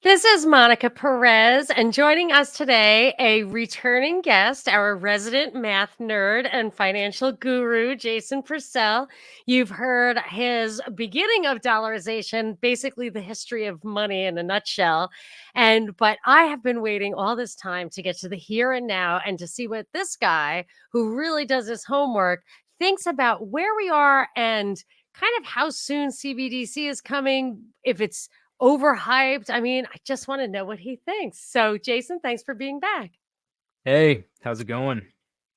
This is Monica Perez, and joining us today, a returning guest, our resident math nerd and financial guru, Jason Purcell. You've heard his beginning of dollarization, basically the history of money in a nutshell. But I have been waiting all this time to get to the here and now and to see what this guy, who really does his homework, thinks about where we are and kind of how soon CBDC is coming, if it's overhyped. I mean, I just want to know what he thinks. So, Jason, thanks for being back. Hey, how's it going?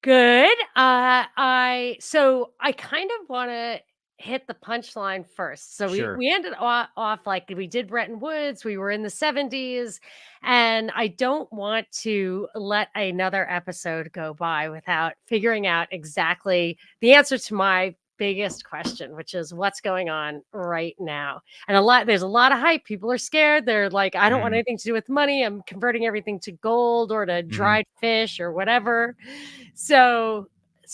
Good. I kind of want to hit the punchline first. So we Sure. we ended off like we did Bretton Woods. We were in the 70s, and I don't want to let another episode go by without figuring out exactly the answer to my biggest question, which is what's going on right now. And there's a lot of hype. People are scared. They're like, I don't want Mhm, anything to do with money. I'm converting everything to gold or to mhm. dried fish or whatever. So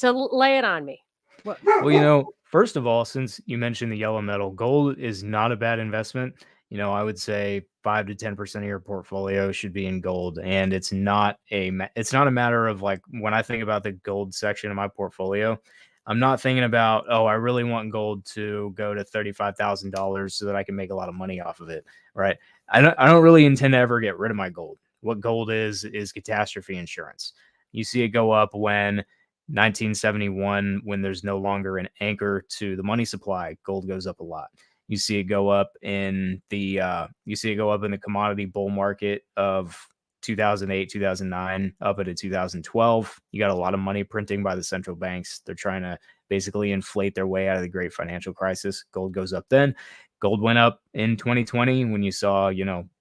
lay it on me. What? Well, first of all, since you mentioned the yellow metal, gold is not a bad investment. I would say 5 to 10% of your portfolio should be in gold, and it's not a matter of like when I think about the gold section of my portfolio, I'm not thinking about, oh, I really want gold to go to $35,000 so that I can make a lot of money off of it, right? I don't really intend to ever get rid of my gold. What gold is catastrophe insurance. You see it go up when 1971, when there's no longer an anchor to the money supply, gold goes up a lot. You see it go up in the commodity bull market of 2008, 2009, up into 2012. You got a lot of money printing by the central banks. They're trying to basically inflate their way out of the great financial crisis. Gold goes up then. Gold went up in 2020 when you saw,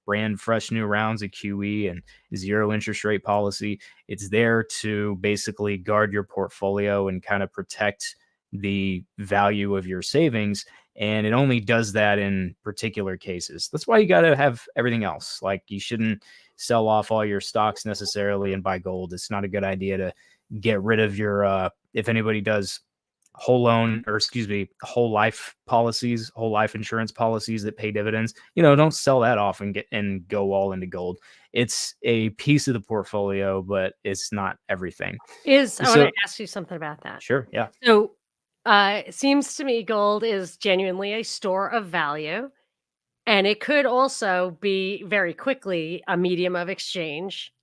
brand fresh new rounds of QE and zero interest rate policy. It's there to basically guard your portfolio and kind of protect the value of your savings. And it only does that in particular cases. That's why you got to have everything else. Like, you shouldn't sell off all your stocks necessarily and buy gold. It's not a good idea to get rid of your, if anybody does whole life insurance policies that pay dividends, don't sell that off and go all into gold. It's a piece of the portfolio, but it's not everything. I want to So ask you something about that. sure, yeah. So, it seems to me gold is genuinely a store of value, and it could also be very quickly a medium of exchange,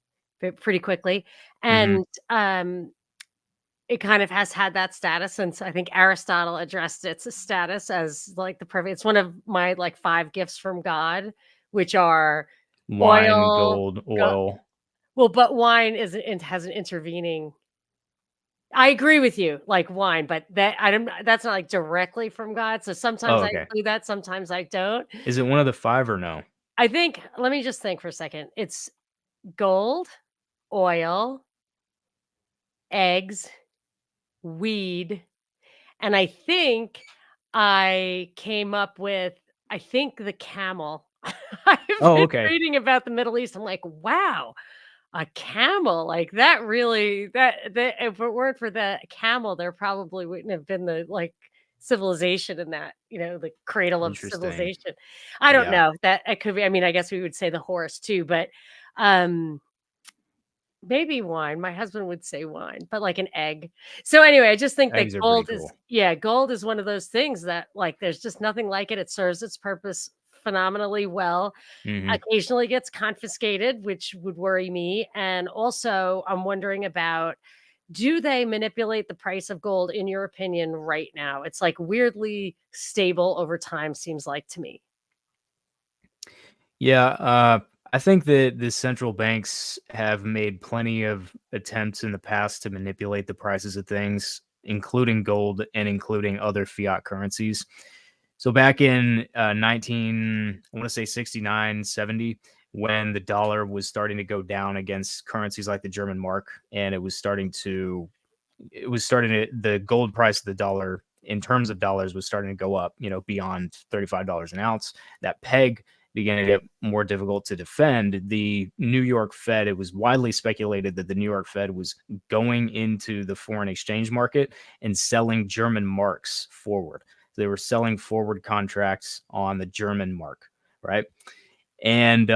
pretty quickly. Hmm. And it kind of has had that status since I think Aristotle addressed its status as like the perfect. It's one of my like five gifts from God, which are Wine, oil. gold, oil. Well, but wine is it has an intervening. I agree with you, like wine, but that's not like directly from God. So sometimes Oh, I okay. include that, sometimes I don't. Is it one of the five or no? I think let me just think for a second. It's gold, oil, eggs, weed, and I think I came up with I think the camel. I've Oh, been okay. reading about the Middle East. I'm like, wow, a camel, like, that really that if it weren't for the camel, there probably wouldn't have been the, like, civilization in that, the cradle of Interesting. civilization. I don't Yeah. know, that it could be I mean, I guess we would say the horse too, but, um, maybe wine. My husband would say wine, but like an egg. So anyway, I just think that Eggs are pretty cool. gold is one of those things that, like, there's just nothing like it. It serves its purpose phenomenally well. Hmm. Occasionally gets confiscated, which would worry me, and also, I'm wondering about, do they manipulate the price of gold, in your opinion, right now? It's, like, weirdly stable over time, seems like to me. Yeah, I think that the central banks have made plenty of attempts in the past to manipulate the prices of things, including gold and including other fiat currencies. So back in I want to say 69, 70, when the dollar was starting to go down against currencies like the German mark, and the gold price of the dollar in terms of dollars was starting to go up, beyond $35 an ounce. That peg began to get more difficult to defend. The New York Fed, it was widely speculated that the New York Fed was going into the foreign exchange market and selling German marks forward. So they were selling forward contracts on the German mark, right? And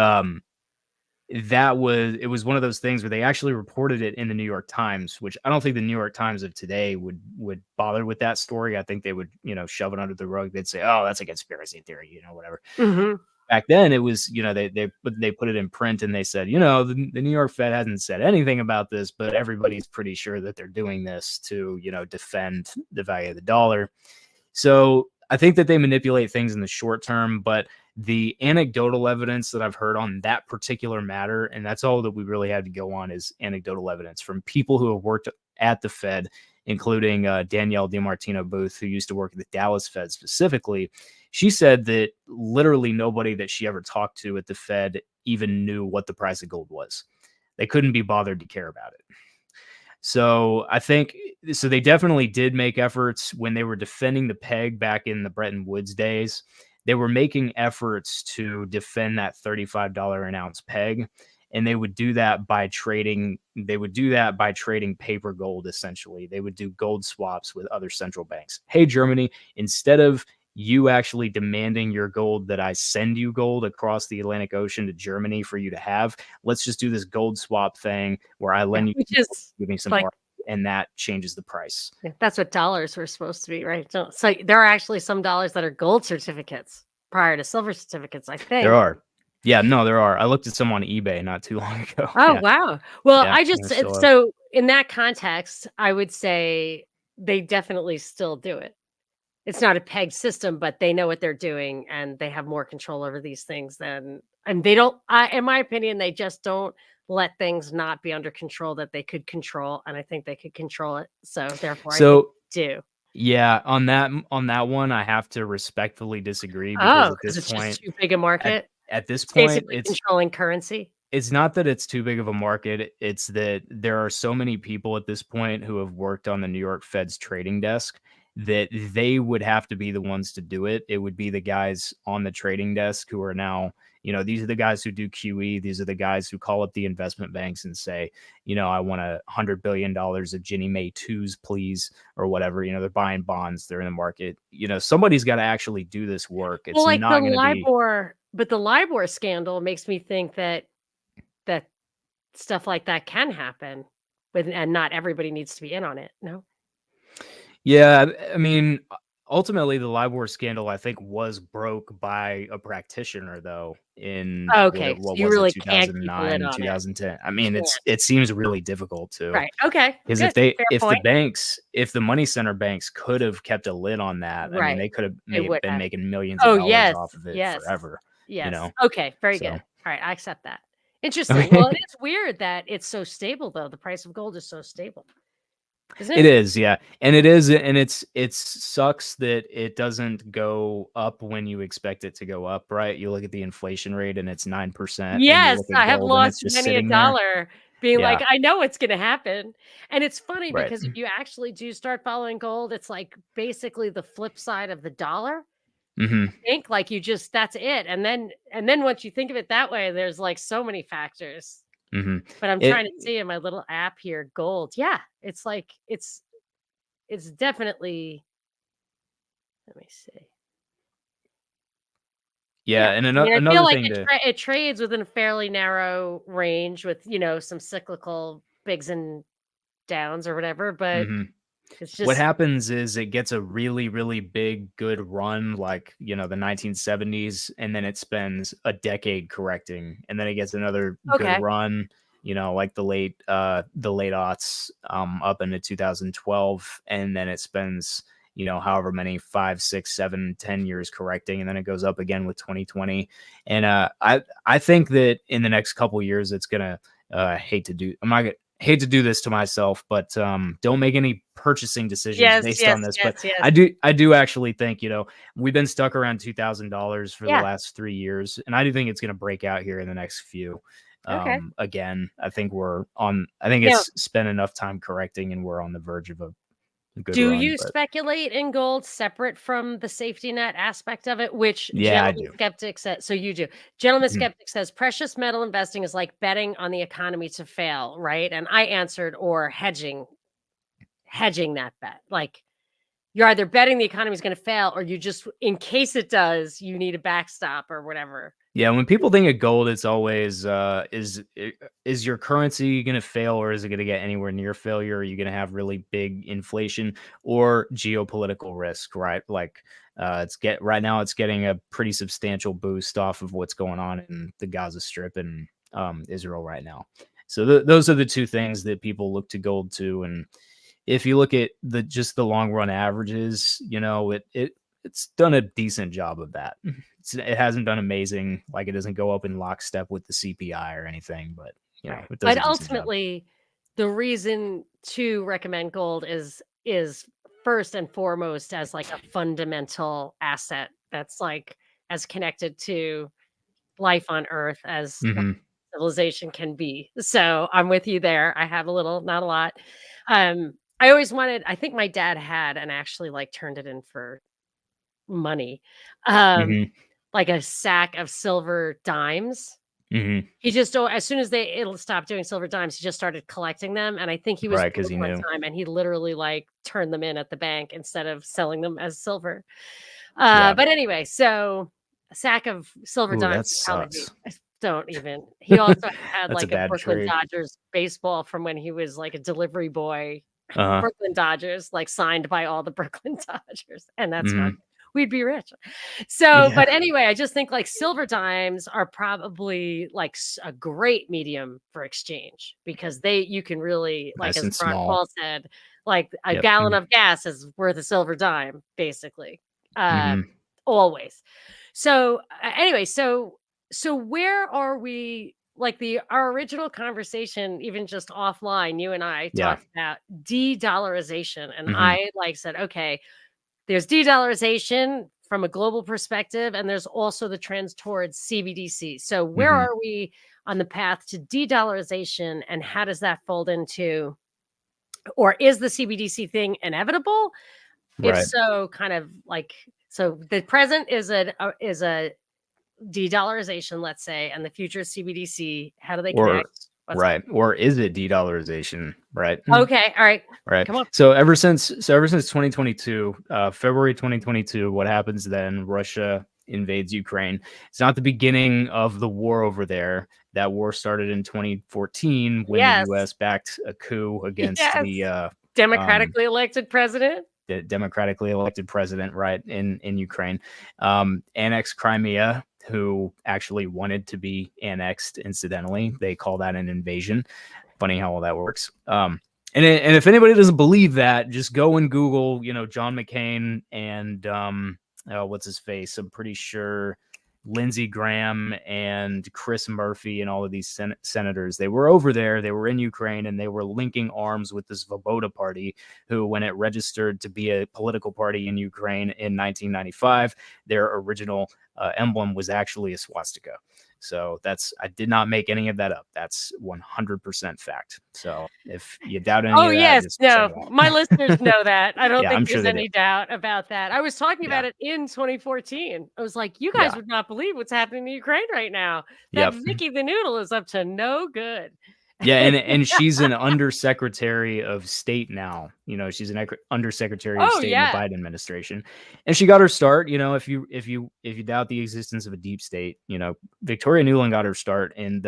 it was one of those things where they actually reported it in the New York Times, which I don't think the New York Times of today would bother with that story. I think they would, shove it under the rug. They'd say, "Oh, that's a conspiracy theory," whatever. Mhm. Back then it was, they put it in print and they said, the New York Fed hasn't said anything about this, but everybody's pretty sure that they're doing this to, defend the value of the dollar. So I think that they manipulate things in the short term, but the anecdotal evidence that I've heard on that particular matter, and that's all that we really had to go on, is anecdotal evidence from people who have worked at the Fed, including Danielle DiMartino Booth, who used to work at the Dallas Fed specifically. She said that literally nobody that she ever talked to at the Fed even knew what the price of gold was. They couldn't be bothered to care about it. So I think they definitely did make efforts when they were defending the peg back in the Bretton Woods days. They were making efforts to defend that $35 an ounce peg. And they would do that by trading paper gold. Essentially, they would do gold swaps with other central banks. Hey, Germany, instead of you actually demanding your gold that I send you gold across the Atlantic Ocean to Germany for you to have, let's just do this gold swap thing where I lend you, which is give me some like, more, and that changes the price. that's what dollars were supposed to be, right? So there are actually some dollars that are gold certificates prior to silver certificates, I think. There are. Yeah, no, there are. I looked at some on eBay not too long ago. Oh, Yeah. wow. Well, Yeah, so in that context, I would say they definitely still do it. It's not a peg system, but they know what they're doing and they have more control over these things and they don't, in my opinion, they just don't let things not be under control that they could control. And I think they could control it. So therefore, I think they do. Yeah, on that one, I have to respectfully disagree because Oh, at because this it's point, just too big a market. at this It's point, basically controlling currency. it's not that it's too big of a market. It's that there are so many people at this point who have worked on the New York Fed's trading desk that they would have to be the ones to do it. It would be the guys on the trading desk who are now, these are the guys who do QE. These are the guys who call up the investment banks and say, I want $100 billion of Ginnie Mae twos, please, or whatever. They're buying bonds. They're in the market. Somebody's got to actually do this work. It's Well, like not going to be. But the LIBOR scandal makes me think that stuff like that can happen and not everybody needs to be in on it. No. Yeah, I mean, ultimately, the LIBOR scandal, I think, was broke by a practitioner, though, in Okay, so what you was it, really can't keep a lid 2009, on it. 2010. I mean, Yeah. it seems really difficult to, Right. Okay. because Good. Fair point. if the money center banks could have kept a lid on that, I mean, Right. they could have They would been have. making millions of Oh, dollars yes. off of it Yes. forever. Yes. Okay. Very good. So. All right. I accept that. Interesting. Well, it is weird that it's so stable, though. The price of gold is so stable. Isn't It it? is, yeah. And it is, and it sucks that it doesn't go up when you expect it to go up, right? You look at the inflation rate and it's 9%, and you Yes, look at I have gold and lost it's just many a sitting there. dollar being like, Yeah, I know it's gonna happen. And it's funny right. because if you actually do start following gold, it's like basically the flip side of the dollar. Mhm. Think like that's it. And then once you think of it that way, there's like so many factors. Mhm. But I'm It trying to see in my little app here, gold. Yeah, it's like it's definitely, let me see. yeah, Yeah. and I mean, I feel another like thing to it trades within a fairly narrow range with, some cyclical bigs and downs or whatever, but mhm. it's What just happens is it gets a really, really big, good run, like, the 1970s, and then it spends a decade correcting, and then it gets another good okay. run, like the late aughts, up into 2012, and then it spends, however many 5, 6, 7, 10 years correcting, and then it goes up again with 2020. And I think that in the next couple years, it's gonna. I'm not gonna hate to do this to myself, but don't make any purchasing decisions Yes, based yes, on this. yes, But yes. I do actually think, we've been stuck around $2,000 for the Yeah. last 3 years, and I do think it's going to break out here in the next few. Okay. Again, I think I think Now, it's spent enough time correcting, and we're on the verge of a good do run. you But speculate in gold separate from the safety net aspect of it, which yeah, I Gentleman do. Skeptic says? So you do. Gentleman Mhm. Skeptic says precious metal investing is like betting on the economy to fail, right? And I answered, or hedging that bet. Like you're either betting the economy is going to fail, or you just, in case it does, you need a backstop or whatever. Yeah, when people think of gold, it's always is your currency going to fail, or is it going to get anywhere near failure? Are you going to have really big inflation or geopolitical risk? Right, like right now it's getting a pretty substantial boost off of what's going on in the Gaza Strip and Israel right now. So those are the two things that people look to gold to, and if you look at the long run averages, it's done a decent job of that. It hasn't done amazing, like it doesn't go up in lockstep with the CPI or anything, but Right. it does But a decent job. ultimately, the reason to recommend gold is first and foremost as like a fundamental asset that's like as connected to life on Earth as Hmm. civilization can be. So I'm with you there. I have a little, not a lot. I always wanted, I think my dad had and actually like turned it in for money. Um, Hmm. like a sack of silver dimes. Hmm. He just as soon as it'll stop doing silver dimes, he just started collecting them, and I think he was Right, because broke he one knew. time, and he literally, like, turned them in at the bank instead of selling them as silver. Yeah. But anyway, so a sack of silver Ooh, that dimes would probably be sucks. don't even. He also had, That's a like, a bad Brooklyn trade. Dodgers baseball from when he was, like, a delivery boy. Uh huh. Brooklyn Dodgers, like, signed by all the Brooklyn Dodgers, and that's fine. Hmm. We'd be rich. So, Yeah. but anyway, I just think like silver dimes are probably like a great medium for exchange because you can really, like Nice as and Ron small. Paul said, like a Yep. gallon of gas is worth a silver dime, basically. Uh, Hmm. always. So anyway, so where are we? Like our original conversation, even just offline, you and I Yeah. talked about de-dollarization, and Hmm. I like said, okay, there's de-dollarization from a global perspective, and there's also the trends towards CBDC. So where Hmm. are we on the path to de-dollarization, and how does that fold into, or is the CBDC thing inevitable? If Right. so, kind of like, so the present is a de-dollarization, let's say, and the future is CBDC. How do they Or connect? What's up? right. Or is it de-dollarization? Right. Okay, all right, Right. come on. So ever since 2022, February 2022, what happens then? Russia invades Ukraine. It's not the beginning of the war over there. That war started in 2014 when the Yes, U.S. backed a coup against yes, um, democratically elected president. the democratically elected president, right, in Ukraine, annexed Crimea, who actually wanted to be annexed. Incidentally, they call that an invasion. Funny how all that works. And if anybody doesn't believe that, just go and Google, John McCain and what's his face? I'm pretty sure Lindsey Graham and Chris Murphy and all of these senators. They were over there. They were in Ukraine, and they were linking arms with the Svoboda Party, who, when it registered to be a political party in Ukraine in 1995, their original emblem was actually a swastika. So I did not make any of that up. That's 100% fact. So if you doubt any Oh, of that, yes. just check No, it out. my listeners know that. I don't Yeah, think I'm sure there's they do. any doubt about that. I was talking Yeah. about it in 2014. I was like, "You guys Yeah. would not believe what's happening in Ukraine right now. That Yep. Vicky the Noodle is up to no good." Yeah, and she's an undersecretary of state now. She's an undersecretary of Oh, state in the yeah. Biden administration, and she got her start. If you doubt the existence of a deep state, Victoria Nuland got her start in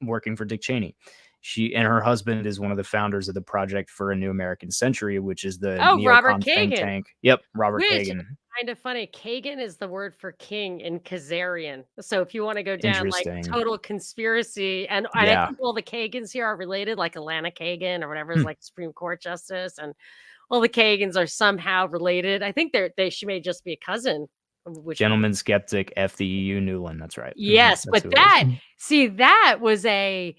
working for Dick Cheney. She and her husband is one of the founders of the Project for a New American Century, which is the Oh, Robert neocon think Kagan, tank. Yep, Robert which is Kagan. kind of funny. Kagan is the word for king in Khazarian. So if you wanna go down, like, Interesting. total conspiracy, and I Yeah. think all the Kagans here are related, like Alana Kagan or whatever is, Hmm. like, Supreme Court justice, and all the Kagans are somehow related. I think she may just be a cousin, which Gentleman skeptic, F the EU Newland. That's right. yes, That's but who it is. that was a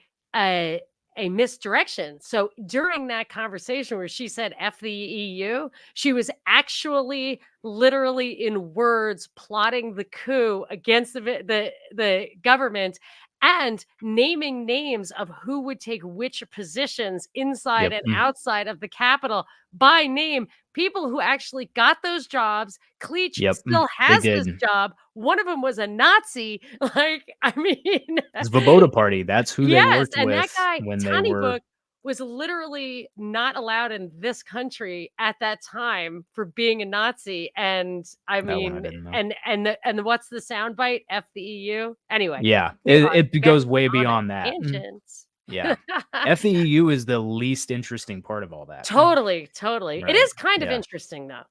a misdirection. So during that conversation where she said "F the EU," she was actually literally in words plotting the coup against the government and naming names of who would take which positions inside Yep. and outside of the Capitol by name. People who actually got those jobs. Cleach Yep. still They has this did. job. One of them was a Nazi. Like, I mean, Svoboda Party, that's who they yes, worked and that with guy, when they Tiny were Book, was literally not allowed in this country at that time for being a Nazi. And I That one I mean, didn't know. and what's the soundbite? F the EU. Anyway, Yeah, we are it getting goes way on a beyond that. tangent. Yeah. FEU is the least interesting part of all that. Totally, totally. It Right. is kind of Yeah. interesting though.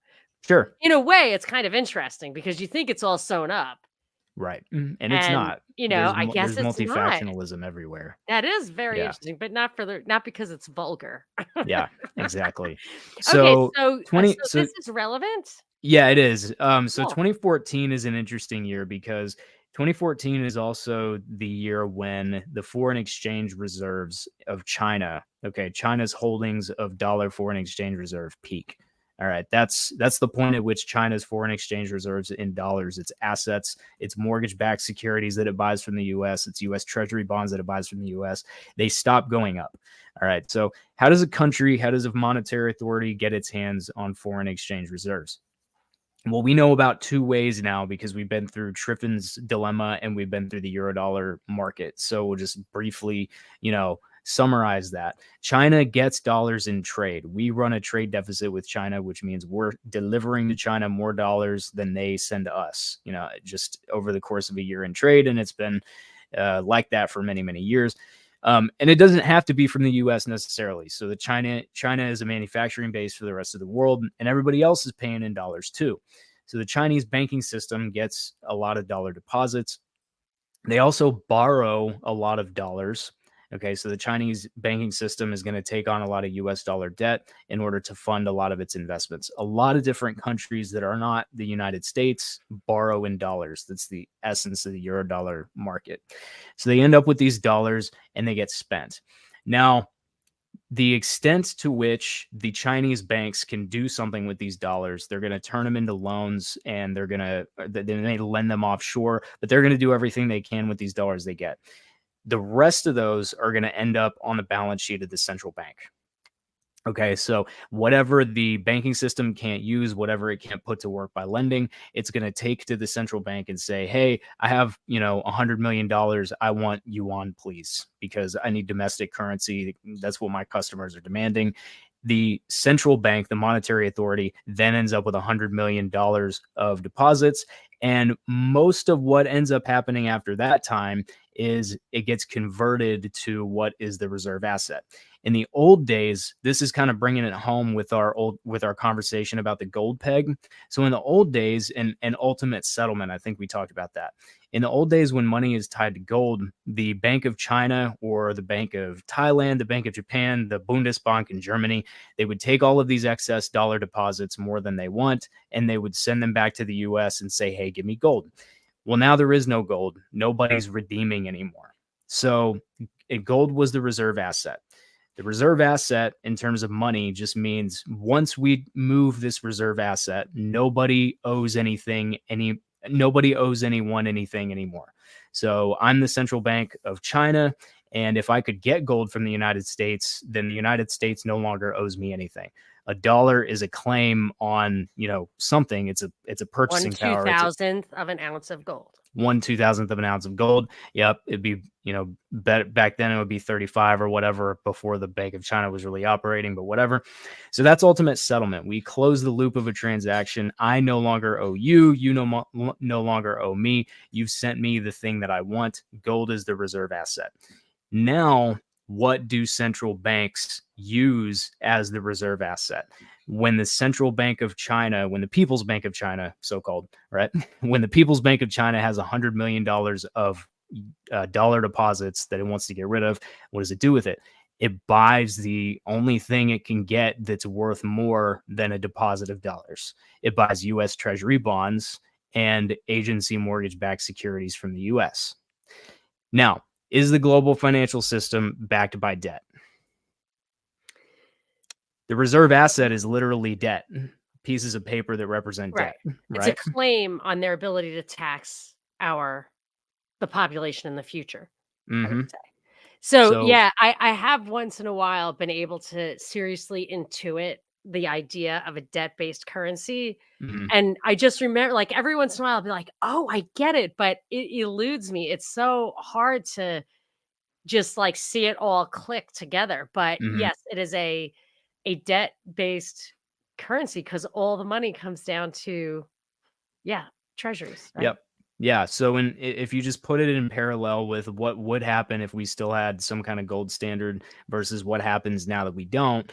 Sure. In a way, it's kind of interesting because you think it's all sewn up. Right. And it's And, not. I guess There's it's not. multifactionalism everywhere. That is very Yeah. interesting, but not because it's vulgar. Yeah, exactly. Okay, So so, so 20 so this is relevant? yeah, it is. So Cool. 2014 is an interesting year because 2014 is also the year when the foreign exchange reserves of China, okay, China's holdings of dollar foreign exchange reserve peak. All right, that's the point at which China's foreign exchange reserves in dollars, its assets, its mortgage-backed securities that it buys from the US, its US Treasury bonds that it buys from the US, they stop going up. All right, so how does a monetary authority get its hands on foreign exchange reserves? Well, we know about two ways now because we've been through Triffin's dilemma and we've been through the Eurodollar market. So we'll just briefly, summarize that. China gets dollars in trade. We run a trade deficit with China, which means we're delivering to China more dollars than they send to us, just over the course of a year in trade. And it's been like that for many, many years. And it doesn't have to be from the U.S. necessarily. So the China is a manufacturing base for the rest of the world, and everybody else is paying in dollars too. So the Chinese banking system gets a lot of dollar deposits. They also borrow a lot of dollars. Okay, so the Chinese banking system is going to take on a lot of US dollar debt in order to fund a lot of its investments. A lot of different countries that are not the United States borrow in dollars. That's the essence of the Eurodollar market. So they end up with these dollars and they get spent. Now, the extent to which the Chinese banks can do something with these dollars, they're going to turn them into loans and they may lend them offshore, but they're going to do everything they can with these dollars they get. The rest of those are going to end up on the balance sheet of the central bank. Okay, so whatever the banking system can't use, whatever it can't put to work by lending, it's going to take to the central bank and say, hey, I have, $100 million. I want yuan, please, because I need domestic currency. That's what my customers are demanding. The central bank, the monetary authority, then ends up with $100 million of deposits. And most of what ends up happening after that time is it gets converted to what is the reserve asset. In the old days, this is kind of bringing it home with our conversation about the gold peg. So in the old days, and ultimate settlement, I think we talked about that. In the old days, when money is tied to gold, the Bank of China or the Bank of Thailand, the Bank of Japan, the Bundesbank in Germany, they would take all of these excess dollar deposits, more than they want, and they would send them back to the US and say, hey, give me gold. Well, now there is no gold. Nobody's redeeming anymore. So gold was the reserve asset. The reserve asset in terms of money just means once we move this reserve asset, nobody owes anyone anything anymore. So I'm the central bank of China, and if I could get gold from the United States, then the United States no longer owes me anything. A dollar is a claim on, something. It's a One purchasing two power. It's thousandth of an ounce of gold. 1/2000th of an ounce of gold. Yep, it'd be, back then it would be 35 or whatever before the Bank of China was really operating, but whatever. So that's ultimate settlement. We close the loop of a transaction. I no longer owe you. You no longer owe me. You've sent me the thing that I want. Gold is the reserve asset. Now, what do central banks use as the reserve asset? When the central bank of China, when the People's Bank of China, so-called, right? When the People's Bank of China has $100 million of dollar deposits that it wants to get rid of, what does it do with it? It buys the only thing it can get that's worth more than a deposit of dollars. It buys U.S. Treasury bonds and agency mortgage-backed securities from the U.S. Now, is the global financial system backed by debt? The reserve asset is literally debt, pieces of paper that represent Right. debt, It's a right? claim on their ability to tax the population in the future, I would Mm-hmm. say. So, So, yeah, I have once in a while been able to seriously intuit the idea of a debt-based currency, mhm. and I just remember, like, every once in a while, I'll be like, "Oh, I get it," but it eludes me. It's so hard to just like see it all click together. But Mhm. yes, it is a debt-based currency because all the money comes down to, yeah, treasuries, right? Yep. Yeah, so if you just put it in parallel with what would happen if we still had some kind of gold standard versus what happens now that we don't,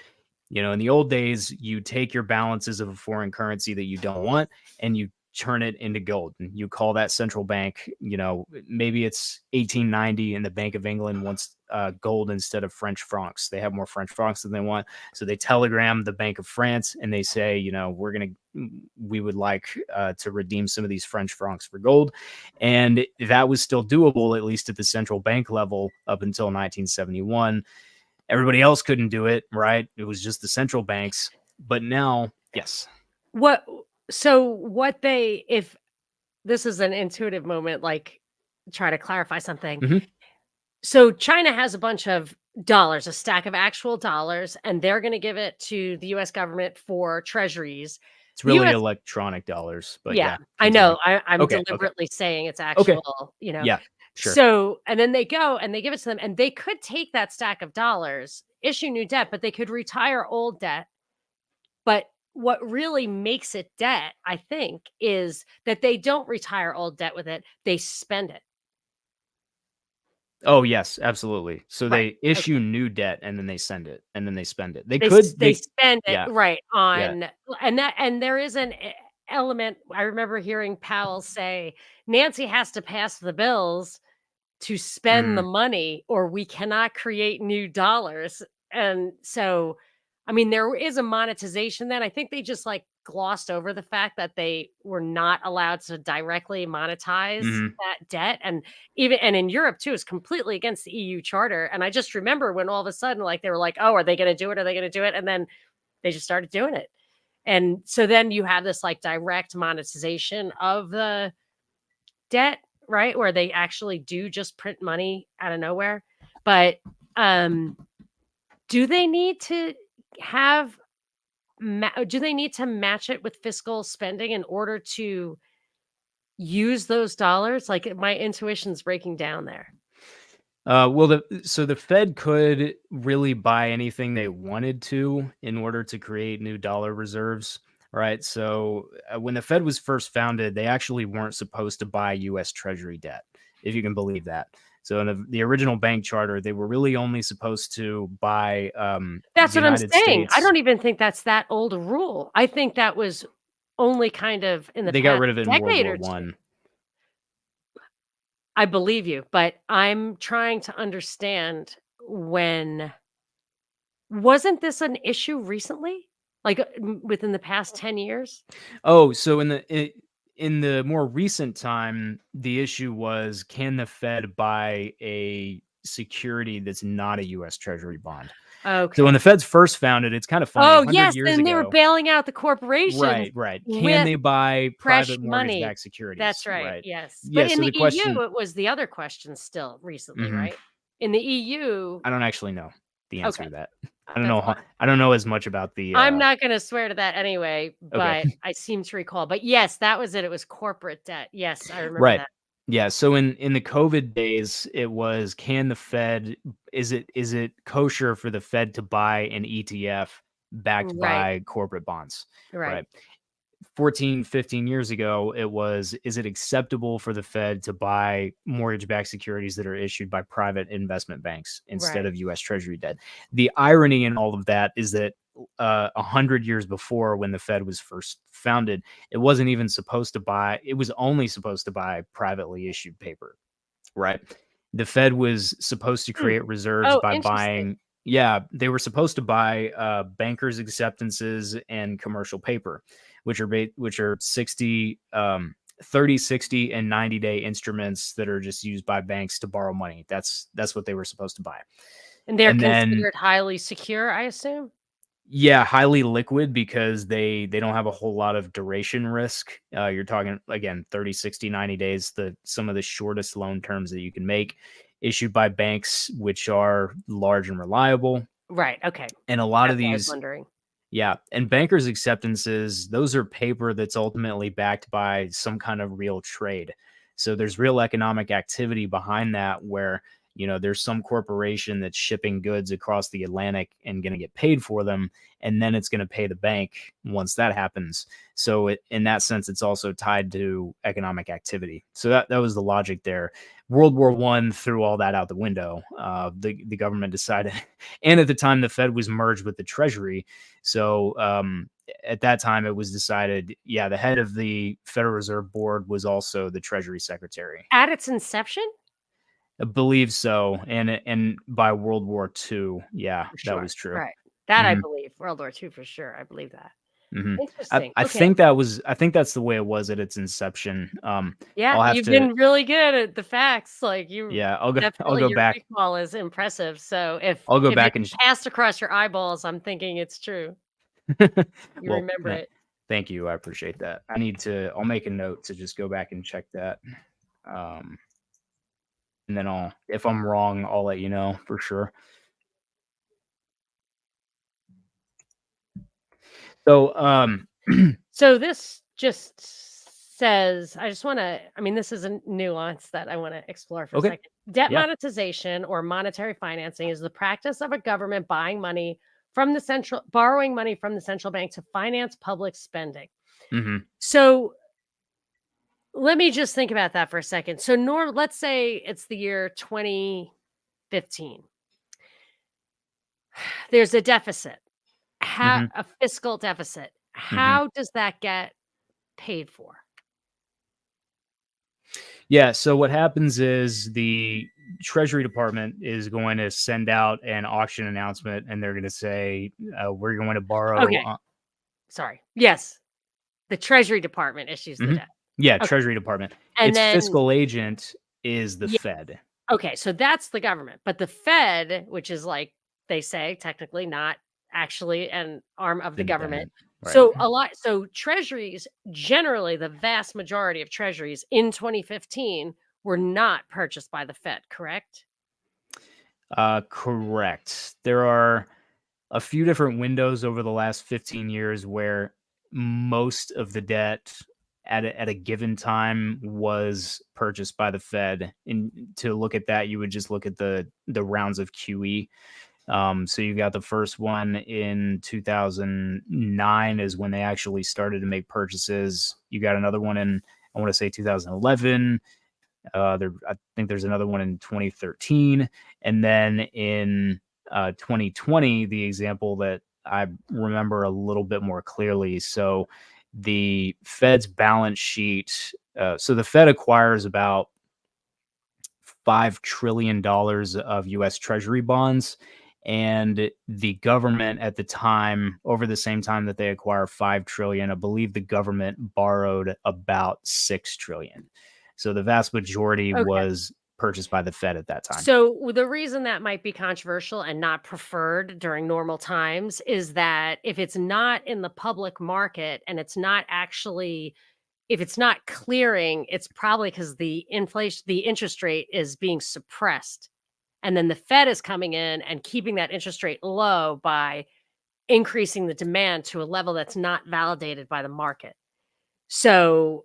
in the old days, you take your balances of a foreign currency that you don't want and you turn it into gold. And you call that central bank, maybe it's 1890 and the Bank of England wants gold instead of French francs. They have more French francs than they want. So they telegram the Bank of France and they say, we would like to redeem some of these French francs for gold. And that was still doable, at least at the central bank level, up until 1971. Everybody else couldn't do it, right? It was just the central banks. But now, yes. What so what they if this is an intuitive moment, like try to clarify something. Mhm. So China has a bunch of dollars, a stack of actual dollars, and they're going to give it to the US government for treasuries. It's The really US electronic dollars, but Yeah, yeah, I continue. know. I'm Okay, okay, deliberately saying it's okay. actual, Yeah, sure. So, and then they go and they give it to them and they could take that stack of dollars, issue new debt, but they could retire old debt. But what really makes it debt, I think, is that they don't retire old debt with it. They spend it. Oh, yes, absolutely. So Right. they issue Okay. new debt and then they send it and then they spend it. They They could. spend it Yeah, right yeah. on and there is an element. I remember hearing Powell say Nancy has to pass the bills to spend the Mm, money or we cannot create new dollars. And so, I mean, there is a monetization then. I think they just like glossed over the fact that they were not allowed to directly monetize mhm. that debt. And even and in Europe too is completely against the EU charter. And I just remember when all of a sudden like they were like, "Oh, are they going to do it? Are they going to do it?" And then they just started doing it. And so then you have this like direct monetization of the debt, right? Where they actually do just print money out of nowhere. But, um, do they need to have do they need to match it with fiscal spending in order to use those dollars? Like, my intuition's breaking down there. Well, the Fed could really buy anything they wanted to in order to create new dollar reserves, right? So when the Fed was first founded, they actually weren't supposed to buy U.S. Treasury debt, if you can believe that. So in the original bank charter, they were really only supposed to buy That's the what I'm United saying. I States. don't even think that's that old a rule. I think that was only kind of in the They got past rid of it in World decade War or 2. One. I believe you, but I'm trying to understand when wasn't this an issue recently? Like, within the past 10 years? Oh, so in the more recent time, the issue was, can the Fed buy a security that's not a U.S. Treasury bond? So when the Okay. Fed's first founded, it's kind of funny. Oh, 100 yes, years and they were ago, bailing out the corporations right, right. Can with they buy fresh private money. mortgage-backed securities? That's right, Right. yes. But Yeah. in So the the EU, question, it was the other question still recently, mhm, right? In the EU I don't actually know the answer okay, to that. I don't that's know. fine. I don't know as much about the. I'm not gonna swear to that anyway, Okay. but I seem to recall. But yes, that was it. It was corporate debt. Yes, I remember Right. that. Yeah, so in the COVID days, it was, can the Fed, is it kosher for the Fed to buy an ETF backed Right, by corporate bonds, right, right? 14, 15 years ago, it was, is it acceptable for the Fed to buy mortgage-backed securities that are issued by private investment banks instead right. of US Treasury debt? The irony in all of that is that 100 years before, when the Fed was first founded, it wasn't even supposed to buy, it was only supposed to buy privately issued paper, right? The Fed was supposed to Hmm. create reserves Oh, by interesting. buying, yeah, they were supposed to buy bankers' acceptances and commercial paper, which are 60, 30, 60, and 90-day instruments that are just used by banks to borrow money. That's what they were supposed to buy. And they're And then, considered highly secure, I assume? yeah, highly liquid because they don't have a whole lot of duration risk. You're talking, again, 30, 60, 90 days, some of the shortest loan terms that you can make, issued by banks which are large and reliable. Right, okay. And a lot of That's what I was these, wondering. yeah, and bankers acceptances, those are paper that's ultimately backed by some kind of real trade. So there's real economic activity behind that, where there's some corporation that's shipping goods across the Atlantic and going to get paid for them, and then it's going to pay the bank once that happens. So in that sense, it's also tied to economic activity. So that was the logic there. World War I threw all that out the window. The government decided, and at the time the Fed was merged with the Treasury. So at that time it was decided, the head of the Federal Reserve Board was also the Treasury Secretary. At its inception? I believe so, and by World War II, that was true. Right. That I Mhm. believe. World War II for sure. I believe that. Mhm. Interesting. I Okay. think that's the way it was at its inception. Yeah, I'll have you've to been really good at the facts. Like you I'll definitely go your back. recall is impressive. So if I'll go if it back and passed across your eyeballs, I'm thinking it's true. You well, remember it. thank you. I appreciate that. I'll make a note to just go back and check that. Um, and then if I'm wrong, I'll let you know for sure. So, So this just says, I just want to, I mean, this is a nuance that I want to explore for a okay. second. Debt Yeah. monetization or monetary financing is the practice of a government borrowing money from the central bank to finance public spending. Mhm. So let me just think about that for a second. So let's say it's the year 2015. There's a deficit. Mhm. A fiscal deficit. Mhm. How does that get paid for? Yeah, so what happens is the Treasury Department is going to send out an auction announcement, and they're going to say, "We're going to borrow." Okay, sorry. Yes, the Treasury Department issues the Mhm. debt. Yeah, Okay, Treasury Department. and Its then fiscal agent is the yeah, Fed. okay, so that's the government, but the Fed, which is like they say technically not actually an arm of the government. Independent, right? So treasuries, generally the vast majority of treasuries in 2015 were not purchased by the Fed, correct? Correct. There are a few different windows over the last 15 years where most of the debt at a given time was purchased by the Fed. And to look at that, you would just look at the rounds of QE. So you got the first one in 2009 is when they actually started to make purchases. You got another one in, I want to say, 2011. I think there's another one in 2013, and then in 2020, the example that I remember a little bit more clearly. So the Fed's balance sheet. So the Fed acquires about $5 trillion of U.S. Treasury bonds. And the government at the time, over the same time that they acquire 5 trillion, I believe the government borrowed about 6 trillion. So the vast majority Okay. was purchased by the Fed at that time. So the reason that might be controversial and not preferred during normal times is that if it's not in the public market and it's not actually if it's not clearing, it's probably because the interest rate is being suppressed. And then the Fed is coming in and keeping that interest rate low by increasing the demand to a level that's not validated by the market. So,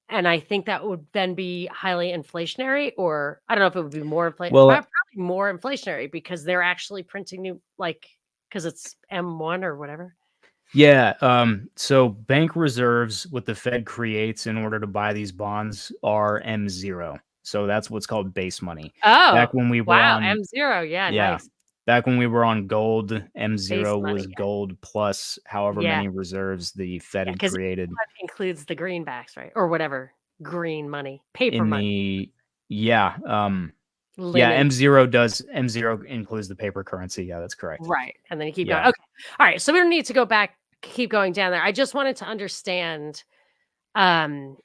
and I think that would then be highly inflationary, or I don't know if it would be Well, probably more inflationary because they're actually printing new, like, because it's M1 or whatever. yeah. So bank reserves, what the Fed creates in order to buy these bonds, are M0. So that's what's called base money. Back Oh, when we were wow. on M0. Yeah, Yeah. nice. Back when we were on gold, Base M0 was money. gold plus however Yeah. many reserves the Fed Yeah. had Because created includes the greenbacks, right? Or whatever. Green money, paper in money, the yeah, yeah, linen. M0 includes the paper currency. Yeah, that's correct. Right. And then you keep going. Yeah. Okay. All right. So we don't need to go back, keep going down there. I just wanted to understand um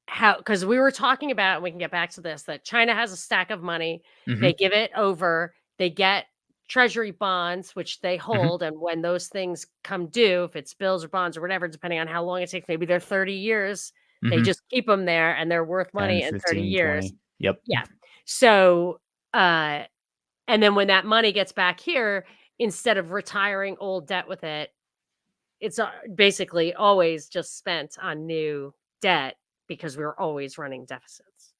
how, because we were talking about, and we can get back to this, that China has a stack of money. They Mhm. give it over, they get treasury bonds, which they Mhm. hold. And when those things come due, if it's bills or bonds or whatever, depending on how long it takes, maybe they're 30 years, they Mhm. just keep them there and they're worth 10, money in 30 15, years. 20. Yep. Yeah. So, uh, and then when that money gets back here, instead of retiring old debt with it, it's basically always just spent on new debt because we were always running deficits.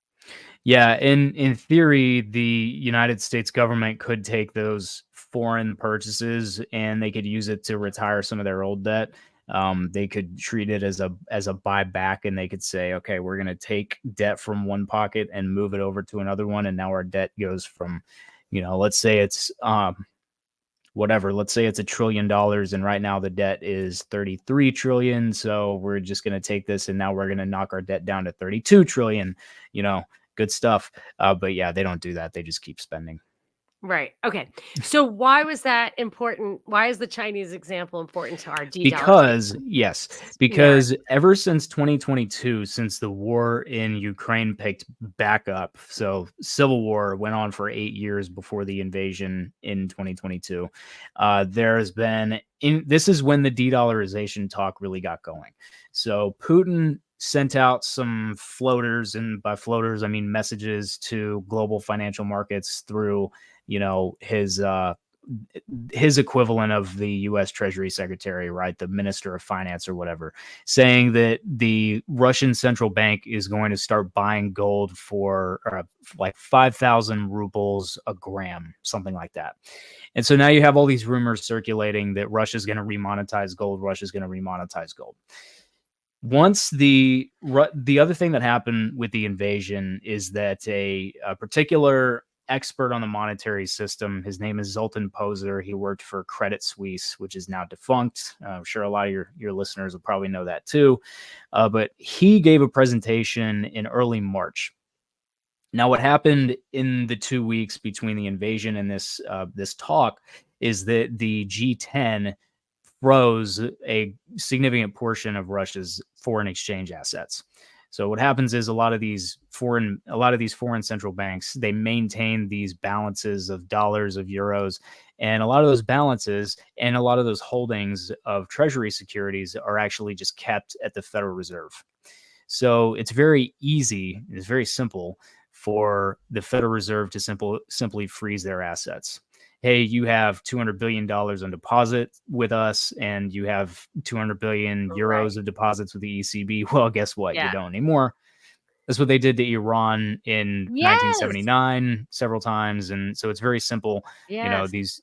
Yeah, in theory, the United States government could take those foreign purchases and they could use it to retire some of their old debt. They could treat it as a buyback, and they could say, okay, we're going to take debt from one pocket and move it over to another one, and now our debt goes from, let's say it's whatever, let's say it's $1 trillion, and right now the debt is 33 trillion. So we're just going to take this and now we're going to knock our debt down to 32 trillion, you know, good stuff. But yeah, they don't do that. They just keep spending. Right. Okay. So why was that important? Why is the Chinese example important to our Because de-dollarization yes, narrative? because ever since 2022, since the war in Ukraine picked back up, so civil war went on for 8 years before the invasion in 2022. There's been this is when the de-dollarization talk really got going. So Putin sent out some floaters, and by floaters I mean messages to global financial markets through his equivalent of the US Treasury Secretary, right? The Minister of Finance or whatever, saying that the Russian central bank is going to start buying gold for like 5,000 rubles a gram, something like that. And so now you have all these rumors circulating that Russia's going to remonetize gold. Russia's going to remonetize gold. Once the other thing that happened with the invasion is that a particular expert on the monetary system, his name is Zoltan Poser. He worked for Credit Suisse, which is now defunct. I'm sure a lot of your listeners will probably know that too. But he gave a presentation in early March. Now, what happened in the 2 weeks between the invasion and this talk is that the G10 froze a significant portion of Russia's foreign exchange assets. So what happens is a lot of these foreign central banks, they maintain these balances of dollars, of euros, and a lot of those balances and a lot of those holdings of treasury securities are actually just kept at the Federal Reserve. So it's very easy, it's very simple for the Federal Reserve to simply freeze their assets. Hey, you have $200 billion on deposit with us, and you have 200 billion Right. euros of deposits with the ECB. Well, guess what? You Yeah. don't anymore. That's what they did to Iran in Yes. 1979 several times. And so it's very simple. Yes. These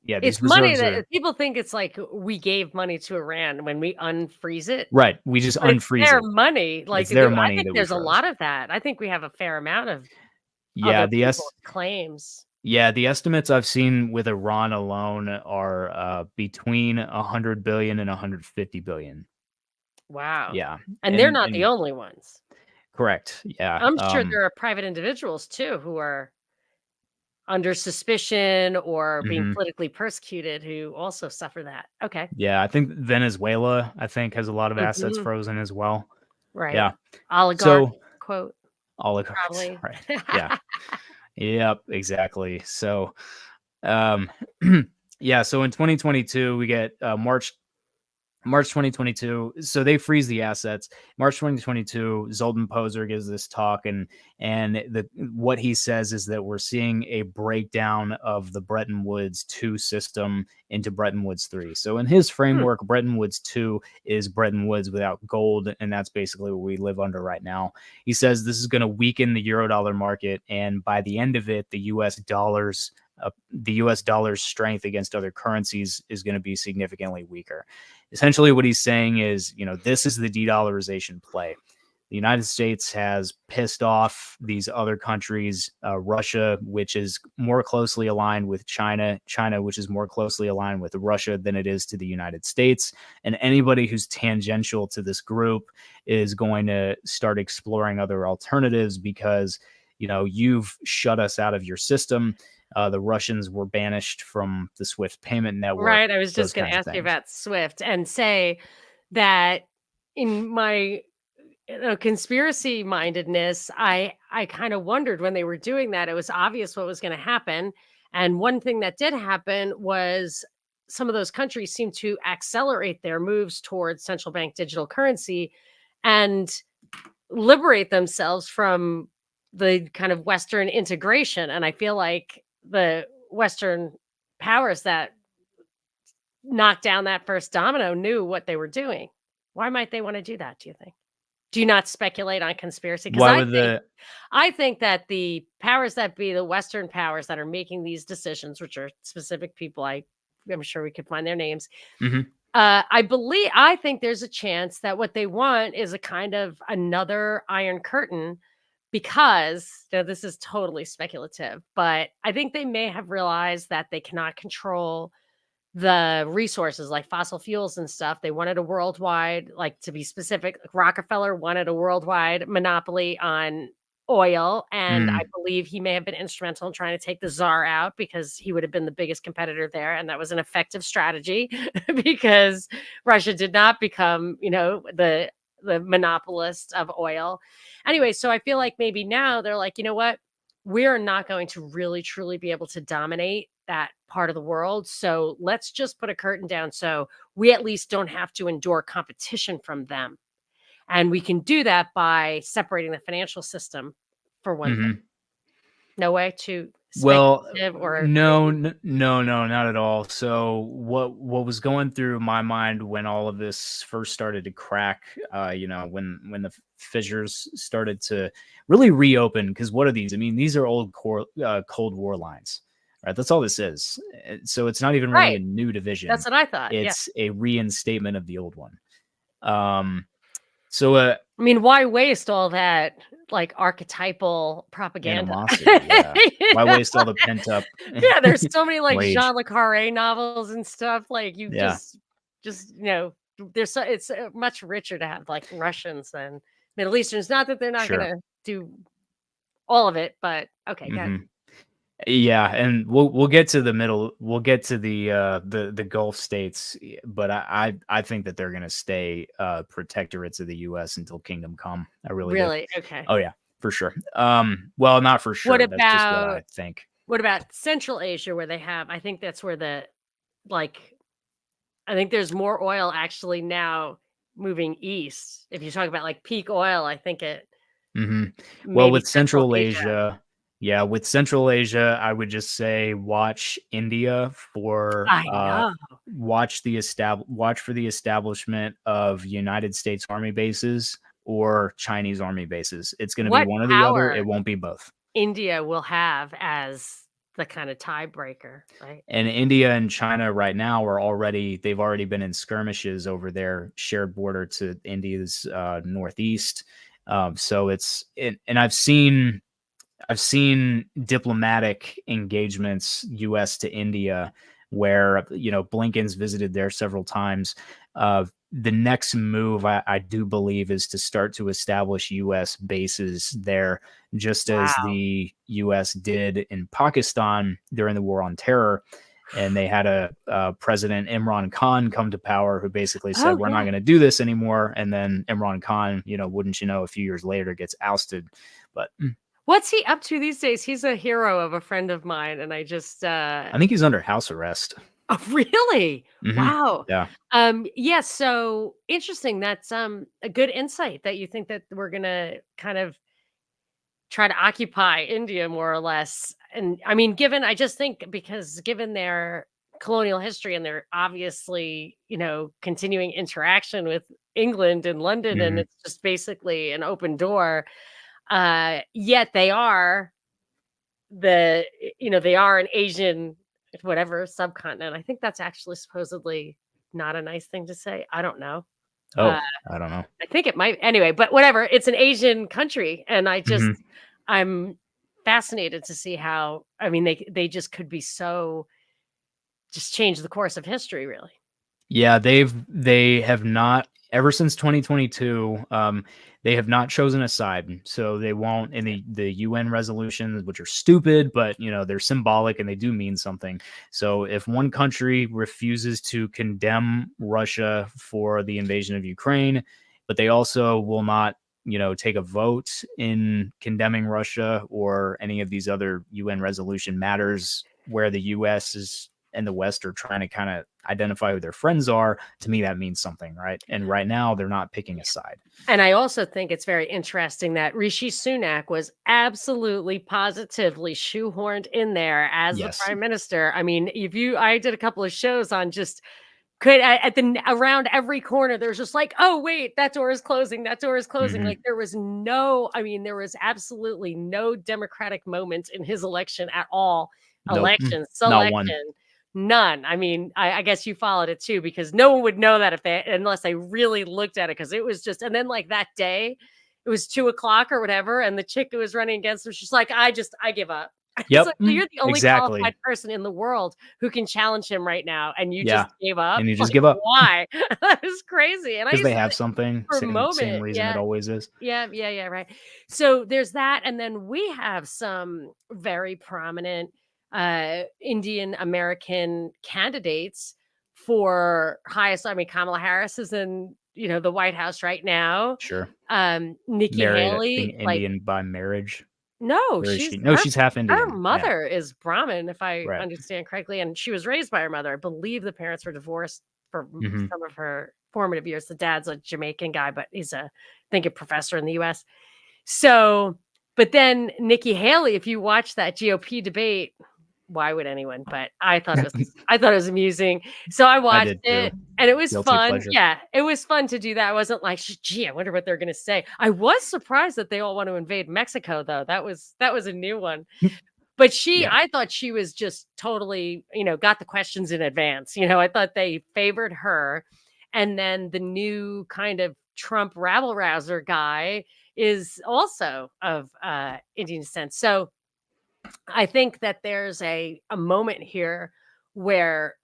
It's money reserves that are people think it's like we gave money to Iran when we unfreeze it, right. We just but it's unfreeze their it. money. Like, It's their I money think that we there's a froze. lot of that. I think we have a fair amount of Yeah, other the people's S claims. Yeah, the estimates I've seen with Iran alone are between 100 billion and 150 billion. Wow. Yeah, And they're not the and only ones. correct. Yeah. I'm sure there are private individuals too who are under suspicion or being Mhm. politically persecuted who also suffer that. Okay. Yeah, I think Venezuela, I think, has a lot of assets Mhm. frozen as well. Right. Yeah. Oligarch So quote, oligarchs, probably. right? Yeah. Yep. Exactly. So, um, yeah. So in 2022, we get March 2022. So they freeze the assets. March 2022, Zoltan Poser gives this talk, and what he says is that we're seeing a breakdown of the Bretton Woods 2 system into Bretton Woods 3. So in his Hmm. framework, Bretton Woods 2 is Bretton Woods without gold, and that's basically what we live under right now. He says this is going to weaken the eurodollar market, and by the end of it, the US dollar's strength against other currencies is going to be significantly weaker. Essentially, what he's saying is, this is the de-dollarization play. The United States has pissed off these other countries, Russia, which is more closely aligned with China, which is more closely aligned with Russia than it is to the United States. And anybody who's tangential to this group is going to start exploring other alternatives because, you've shut us out of your system. The Russians were banished from the SWIFT payment network, Right, I was those just gonna kinds of ask you things. about Swift and say that in my, conspiracy mindedness, I kinda wondered when they were doing that, it was obvious what was gonna happen, and one thing that did happen was some of those countries seemed to accelerate their moves towards central bank digital currency and liberate themselves from the kind of Western integration, and I feel like the Western powers that knocked down that first domino knew what they were doing. Why might they wanna do that, do you think? Do not speculate on conspiracy because Why would the I think that the powers that be, the Western powers that are making these decisions, which are specific people, I'm sure we could find their names. Mhm, I think there's a chance that what they want is a kind of another Iron Curtain because now this is totally speculative, but I think they may have realized that they cannot control the resources like fossil fuels and stuff. They wanted a worldwide, like to be specific, like Rockefeller wanted a worldwide monopoly on oil. And I mm, believe he may have been instrumental in trying to take the czar out because he would have been the biggest competitor there. And that was an effective strategy because Russia did not become, the monopolist of oil. Anyway, so I feel like maybe now they're like, you know what? We're not going to really truly be able to dominate that part of the world. So let's just put a curtain down so we at least don't have to endure competition from them. And we can do that by separating the financial system for one thing. mhm. No way too Well, speculative or no, crazy. no, not at all. So what was going through my mind when all of this first started to crack, when the fissures started to really reopen, because what are these? I mean, these are old Cold War lines, right? That's all this is. So it's not even really a Right. new That's division. what I thought. Yeah. It's a reinstatement of the old one. Um, so I mean, why waste all that like archetypal propaganda? animosity, yeah. Why waste all the pent up Yeah, there's so many, like, rage? Jean le Carré novels and stuff, like, you Yeah, just, there's so it's, much richer to have, like, Russians than Middle Easterns, not that they're not sure. gonna do all of it, but okay, good. Mhm. Yeah, and we'll get to the middle. We'll get to the Gulf states, but I think that they're gonna stay protectorates of the U.S. until kingdom come. I really do. Really? Okay. Oh yeah, for sure. Well, not for What sure. That's just what about I think. what about Central Asia where they have I think that's where like, I think there's more oil actually now moving east. If you talk about, like, peak oil, I think it hmm Well, maybe with Central Central Asia. Asia, yeah, with Central Asia, I would just say watch India for I know. watch for the establishment of United States Army bases or Chinese Army bases. It's going to be What one or the other. power It won't be both. India will have as the kinda tiebreaker, right? And India and China right now they've already been in skirmishes over their shared border to India's northeast. So and I've seen diplomatic engagements US to India where, Blinken's visited there several times. The next move I do believe is to start to establish US bases there, just as Wow. the US did in Pakistan during the war on terror. And they had a President Imran Khan come to power who basically said, Oh, "We're not yeah. going to do this anymore." And then Imran Khan, wouldn't you know, a few years later gets ousted. But What's he up to these days? He's a hero of a friend of mine, and I just, I think he's under house arrest. Oh, really? Mhm. Wow. Yeah. Yeah, so interesting. That's, a good insight that you think that we're gonna kind of try to occupy India more or less. And I mean, I just think because given their colonial history and their obviously, continuing interaction with England and London, and Mhm. it's just basically an open door. Yet they are they are an Asian, whatever subcontinent. I think that's actually supposedly not a nice thing to say. I don't know. Uh, Oh, I don't know. I think it might anyway, but whatever. It's an Asian country, and Mhm. I'm fascinated to see how. I mean, they just could be so just change the course of history, really. Yeah, they have not ever since 2022, they have not chosen a side. So they won't in the UN resolutions, which are stupid, but they're symbolic and they do mean something. So if one country refuses to condemn Russia for the invasion of Ukraine, but they also will not, take a vote in condemning Russia or any of these other UN resolution matters where the US is and the West are trying to kind of identify who their friends are, to me that means something, right? And right now they're not picking a side. And I also think it's very interesting that Rishi Sunak was absolutely positively shoehorned in there as the Yes. prime minister. I mean, if you I did a couple of shows on just could at the around every corner, there's just like, "Oh, wait, that door is closing, that door is closing." Mhm. Like, there was no I mean, there was absolutely no democratic moments in his election at all. Nope. Election, Not one. selection, none. I mean, I guess you followed it too because no one would know that if they unless they really looked at it because it was just and then, like, that day, it was 2 o'clock or whatever, and the chick who was running against her, she's like, I give up." It's Yep. like, "Well, you're the only Exactly. qualified person in the world who can challenge him right now, and you just Yeah. gave up? And you just Like, give up why?" That was crazy, and I because used they to have think something. for a Same moment reason it yeah, always is. yeah, right. So, there's that, and then we have some very prominent, Indian American candidates for highest I mean, Kamala Harris is in, the White House right now. Sure. Nikki Married, I think, Haley, like Indian by marriage. no, Or is she's she? No, she's half her Indian. Yeah. mother is Brahmin, if I Right. understand correctly, and she was raised by her mother. I believe the parents were divorced for Mhm. some of her formative years. The dad's a Jamaican guy, but he's I think a professor in the US. So, but then Nikki Haley, if you watch that GOP debate, why would anyone? But I thought it was amusing. So I I watched did too. it and it was Guilty fun. pleasure. Yeah, it was fun to do that. I wasn't like, gee, I wonder what they're gonna say. I was surprised that they all want to invade Mexico though. That was a new one. But Yeah. I thought she was just totally, got the questions in advance. I thought they favored her. And then the new kind of Trump rabble rouser guy is also of Indian descent. So I think that there's a moment here where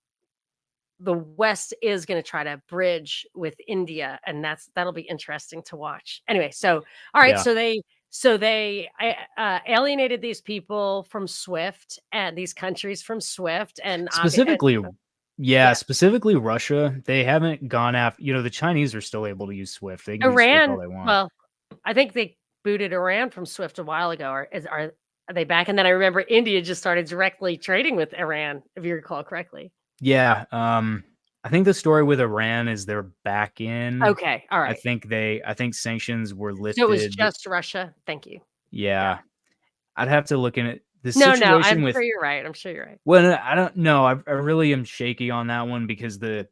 the West is going to try to bridge with India, and that'll be interesting to watch. Anyway, so all right, Yeah. so they alienated these people from SWIFT and these countries from SWIFT, and Specifically yeah, specifically Russia, they haven't gone after. The Chinese are still able to use SWIFT. They can use SWIFT all Iran. they want. Well, I think they booted Iran from SWIFT a while ago. Are they back? And then I remember India just started directly trading with Iran, if you recall correctly. Yeah, I think the story with Iran is they're back in. Okay, all right. I think sanctions were So it was lifted. just Russia. Thank you. Yeah. Yeah. I'd have to look in it. The No, no, I'm situation with sure you're right. I'm sure you're right. well, no, I don't know. I really am shaky on that one because they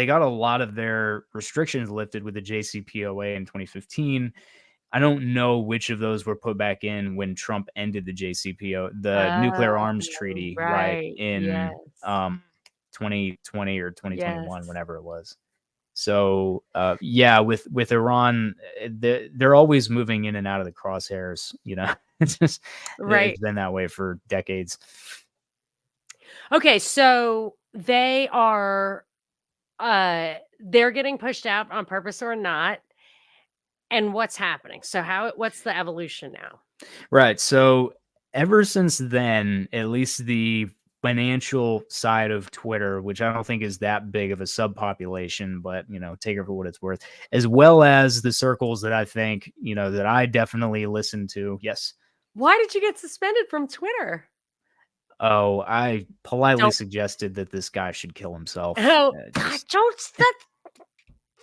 got a lot of their restrictions lifted with the JCPOA in 2015. I don't know which of those were put back in when Trump ended the JCPO, the nuclear Oh, arms treaty, right, right. in Yes. 2020 or 2021, Yes. whenever it was. So, yeah, with Iran, they're always moving in and out of the crosshairs. It's just Right. it's been that way for decades. Okay, so they're getting pushed out on purpose or not, and what's happening? So what's the evolution now? Right. So ever since then, at least the financial side of Twitter, which I don't think is that big of a subpopulation, but take it for what it's worth, as well as the circles that I think, that I definitely listen to. Yes. Why did you get suspended from Twitter? Oh, I politely Don't suggested that this guy should kill himself. oh, God, Just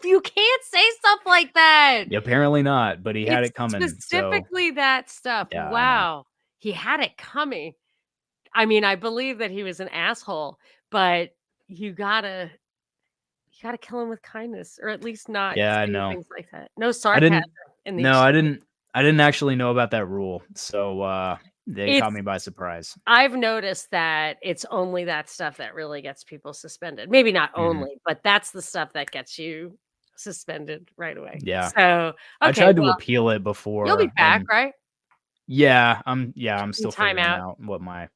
you can't say stuff like that. apparently not, but he had It's it coming. So specifically that stuff. yeah, I know. Wow. He had it coming. I mean, I believe that he was an asshole, but you gotta you gotta kill him with kindness, or at least not Yeah, I say know. things like that. No I sarcasm didn't in the no, exchange. I didn't actually know about that rule. So they caught It's me by surprise. I've noticed that it's only that stuff that really gets people suspended. Maybe not Mhm. only, but that's the stuff that gets you suspended right away. Yeah. So, I okay, tried to well, appeal it you'll be before back, and right? I'm In still figuring timeout. out what my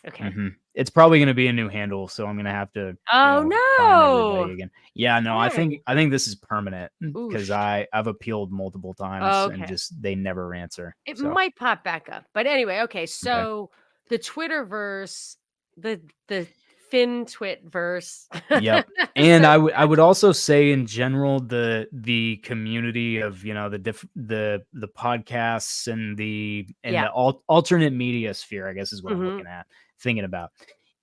Okay. mhm. It's probably gonna be a new handle, so I'm gonna have to, Oh, find everybody no. again. Yeah, no, Dang. I think this is permanent because Oof. I've appealed multiple times and Okay. just they never answer. It So, might pop back up. But anyway, okay, okay. so the Twitterverse, the Fin Twitverse. Yep. And So I would also say in general the community of, the podcasts and yeah. the alternate media sphere, I guess is what I'm Mhm. looking at, thinking about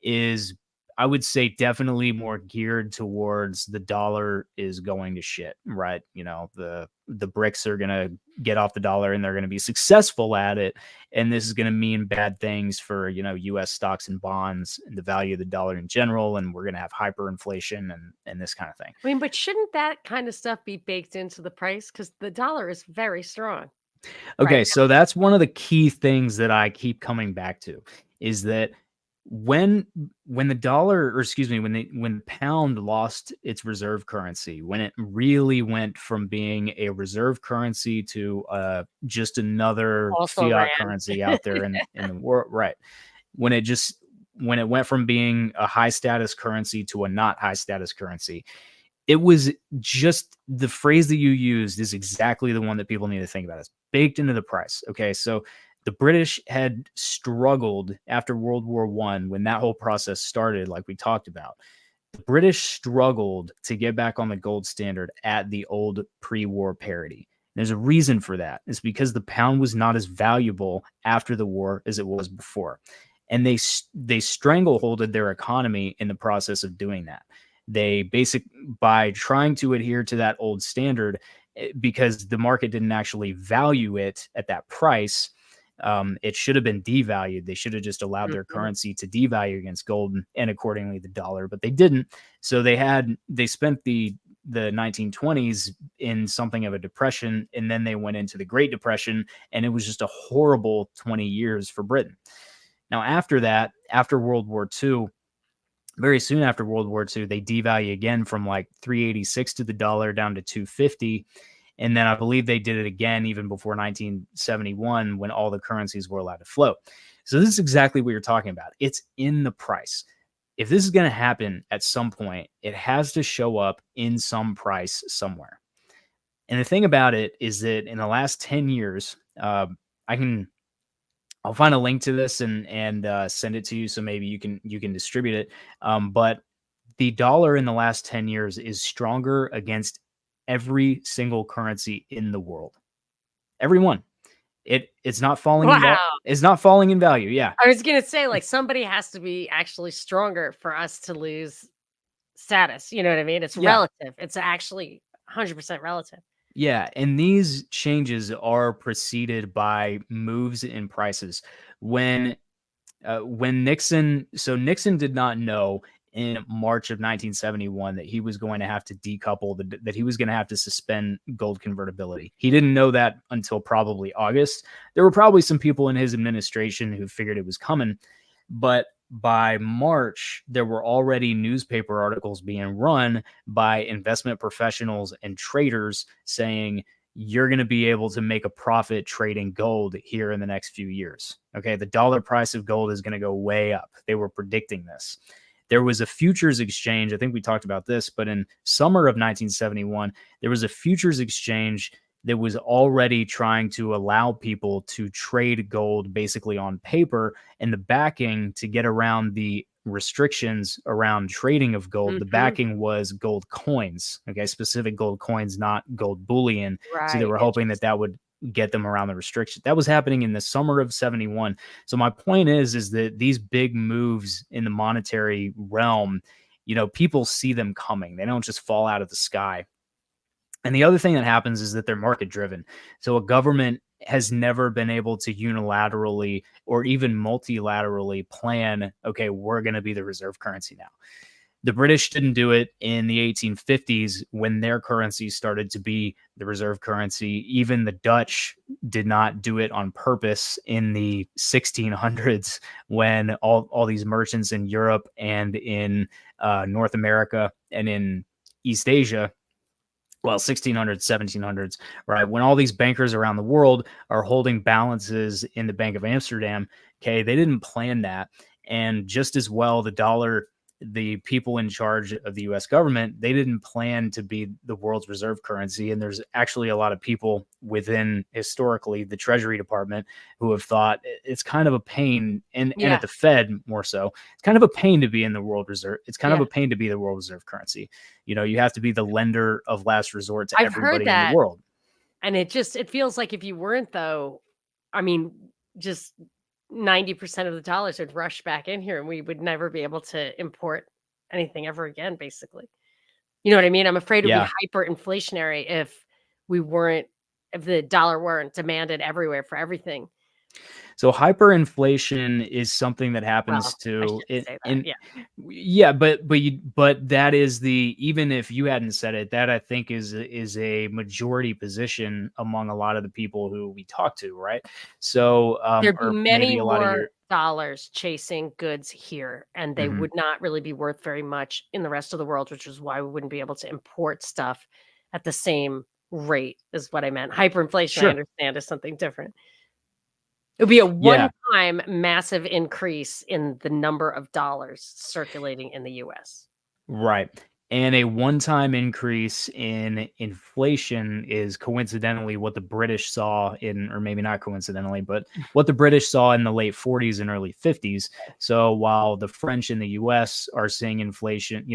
is I would say definitely more geared towards the dollar is going to shit, right? The BRICS are going to get off the dollar and they're going to be successful at it. And this is going to mean bad things for, US stocks and bonds and the value of the dollar in general. And we're going to have hyperinflation and this kind of thing. I mean, but shouldn't that kind of stuff be baked into the price? Because the dollar is very strong right Okay, so that's one of the key things that I keep coming back to is that when the dollar, or excuse me, when the pound lost its reserve currency, when it really went from being a reserve currency to just another now. Also fiat ran. currency out there in the world, right? When it just when it went from being a high status currency to a not high status currency, it was just the phrase that you used is exactly the one that people need to think about. It's baked into the price. Okay. So the British had struggled after World War I when that whole process started, like we talked about. The British struggled to get back on the gold standard at the old pre-war parity. There's a reason for that. It's because the pound was not as valuable after the war as it was before. And they strangleholded their economy in the process of doing that. By trying to adhere to that old standard, because the market didn't actually value it at that price. It should have been devalued. They should have just allowed their Mhm. currency to devalue against gold and accordingly the dollar, but they didn't. So they spent the 1920s in something of a depression, and then they went into the Great Depression, and it was just a horrible 20 years for Britain. Now, after that, after World War II, very soon after World War II, they devalue again from like 386 to the dollar down to 250. And then I believe they did it again even before 1971 when all the currencies were allowed to float. So this is exactly what you're talking about. It's in the price. If this is going to happen at some point, it has to show up in some price somewhere. And the thing about it is that in the last 10 years, I can I'll find a link to this and send it to you so maybe you can distribute it. But the dollar in the last 10 years is stronger against every single currency in the world. Every one. It's not falling in Wow. it's not falling in value. Yeah. I was gonna say, like, somebody has to be actually stronger for us to lose status, you know what I mean? It's Yeah. relative. It's actually 100% relative. Yeah, and these changes are preceded by moves in prices. When Nixon did not know in March of 1971 that he was going to have to decouple that he was going to have to suspend gold convertibility. He didn't know that until probably August. There were probably some people in his administration who figured it was coming, but by March, there were already newspaper articles being run by investment professionals and traders saying you're going to be able to make a profit trading gold here in the next few years. Okay. The dollar price of gold is going to go way up. They were predicting this. There was a futures exchange. I think we talked about this, but in summer of 1971, there was a futures exchange that was already trying to allow people to trade gold basically on paper, and the backing to get around the restrictions around trading of gold. The Mhm. backing was gold coins, okay, specific gold coins, not gold bullion. So they Right, were hoping that interesting. that would get them around the restriction. That was happening in the summer of 71. So my point is that these big moves in the monetary realm, people see them coming. They don't just fall out of the sky. And the other thing that happens is that they're market driven. So a government has never been able to unilaterally or even multilaterally plan, okay, we're going to be the reserve currency now. The British didn't do it in the 1850s when their currency started to be the reserve currency. Even the Dutch did not do it on purpose in the 1600s when all these merchants in Europe and in North America and in East Asia, well, 1600s, 1700s, right? When all these bankers around the world are holding balances in the Bank of Amsterdam, okay, they didn't plan that. And just as well, the people in charge of the US government, they didn't plan to be the world's reserve currency. And there's actually a lot of people within historically the Treasury Department who have thought it's kind of a pain, and at Yeah, the Fed more so, it's kind of a pain to be in the world reserve. It's kind of yeah. a pain to be the world reserve currency. You have to be the lender of last resort to I've heard everybody in the that, world. and it feels like if you weren't though, I mean, just 90% of the dollars would rush back in here, and we would never be able to import anything ever again, basically. You know what I mean? I'm afraid it would be Yeah. hyperinflationary if the dollar weren't demanded everywhere for everything. So hyperinflation is something that happens Well, I to shouldn't say that, in yeah. yeah, but that is the even if you hadn't said it, that I think is a majority position among a lot of the people who we talk to, right? So, There'd be or many maybe a lot of more your dollars chasing goods here, and they mhm. would not really be worth very much in the rest of the world, which is why we wouldn't be able to import stuff at the same rate, is what I meant. Hyperinflation, I Sure. understand, is something different. It would be a Yeah. one-time massive increase in the number of dollars circulating in the US. Right. And a one-time increase in inflation is coincidentally what the British saw in, or maybe not coincidentally, but what the British saw in the late 40s and early 50s. So while the French and the US are seeing inflation,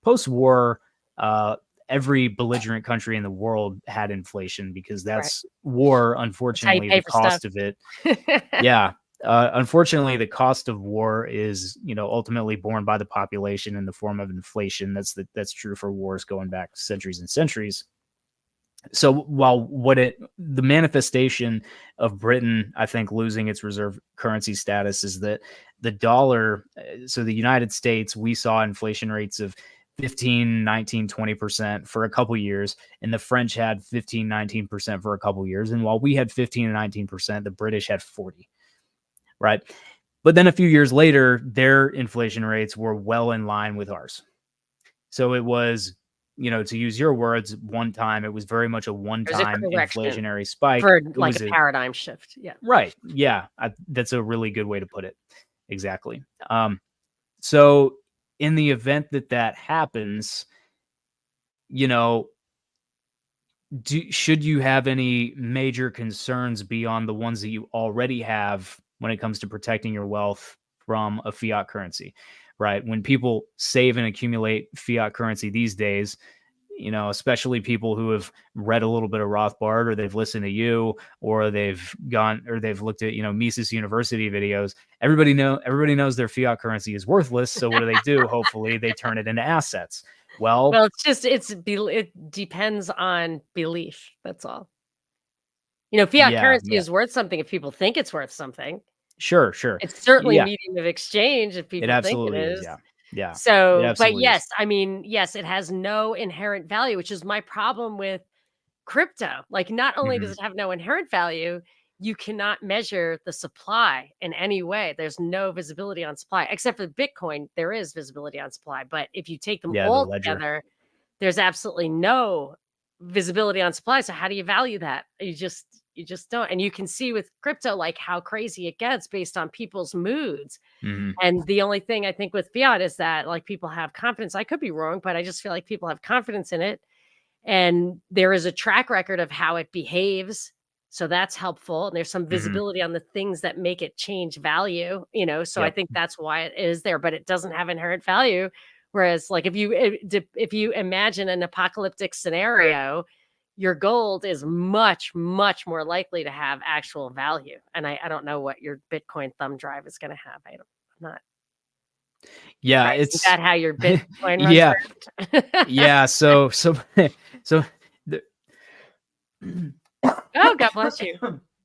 post-war, uh, every belligerent country in the world had inflation because Right. that's war, That's how you unfortunately, pay the for stuff. cost of it. Yeah. Unfortunately, the cost of war is, ultimately borne by the population in the form of inflation. That's true for wars going back centuries and centuries. So while the manifestation of Britain, I think, losing its reserve currency status is that the dollar, so the United States, we saw inflation rates of 15, 19, 20% for a couple years, and the French had 15, 19% for a couple years. And while we had 15 and 19%, the British had 40, right? But then a few years later, their inflation rates were well in line with ours. So it was, to use your words, it was very much a There's a one-time correction inflationary spike. for, It like, a was a paradigm shift, yeah. right. Yeah. That's a really good way to put it. Exactly. So in the event that that happens, you know, should you have any major concerns beyond the ones that you already have when it comes to protecting your wealth from a fiat currency, right? When people save and accumulate fiat currency these days, especially people who have read a little bit of Rothbard, or they've listened to you, or they've looked at, Mises University videos. Everybody knows their fiat currency is worthless. So what do? Hopefully they turn it into assets. Well, Well, it depends on belief, that's all. Fiat yeah, currency yeah. is worth something if people think it's worth something. Sure, sure. It's certainly a Yeah, medium of exchange if it people think it absolutely is, is. yeah. Yeah, it So, but absolutely is. yes, I mean, yes, it has no inherent value, which is my problem with crypto. Like, not only does Mhm. it have no inherent value, you cannot measure the supply in any way. There's no visibility on supply, except for Bitcoin. There is visibility on supply. But if you take them Yeah, the all ledger. together, there's absolutely no visibility on supply. So how do you value that? You just don't. And you can see with crypto like how crazy it gets based on people's moods. Mhm. And the only thing I think with fiat is that like people have confidence. I could be wrong, but I just feel like people have confidence in it. And there is a track record of how it behaves. So that's helpful. And there's some Mhm. visibility on the things that make it change value, so I Yep. think that's why it is there, but it doesn't have inherent value. Whereas, like, if you imagine an apocalyptic scenario, your gold is much, much more likely to have actual value. And I don't know what your Bitcoin thumb drive is going to have. I'm not Yeah, right. Isn't it's that how your Bitcoin runs yeah. around? Yeah, so the Oh, God bless you.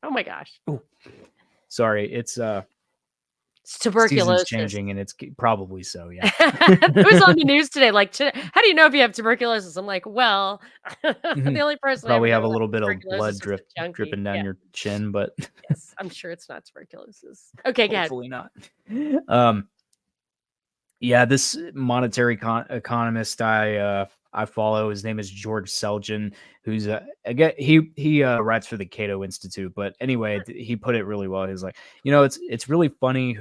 Oh my gosh. Ooh, sorry, it's, It's season's tuberculosis. changing and it's probably so, yeah. It was on the news today, like, "How do you know if you have tuberculosis?" I'm like, "Well," the Mhm. only person I ever Probably know have who a has little bit of blood tuberculosis is a junkie. dripping down Yeah, your chin, but yes, I'm sure it's not tuberculosis. Okay, go ahead. hopefully not. Um Yeah, this monetary economist I follow, his name is George Selgin, who's again he writes for the Cato Institute. But anyway, he put it really well. He's like, it's really funny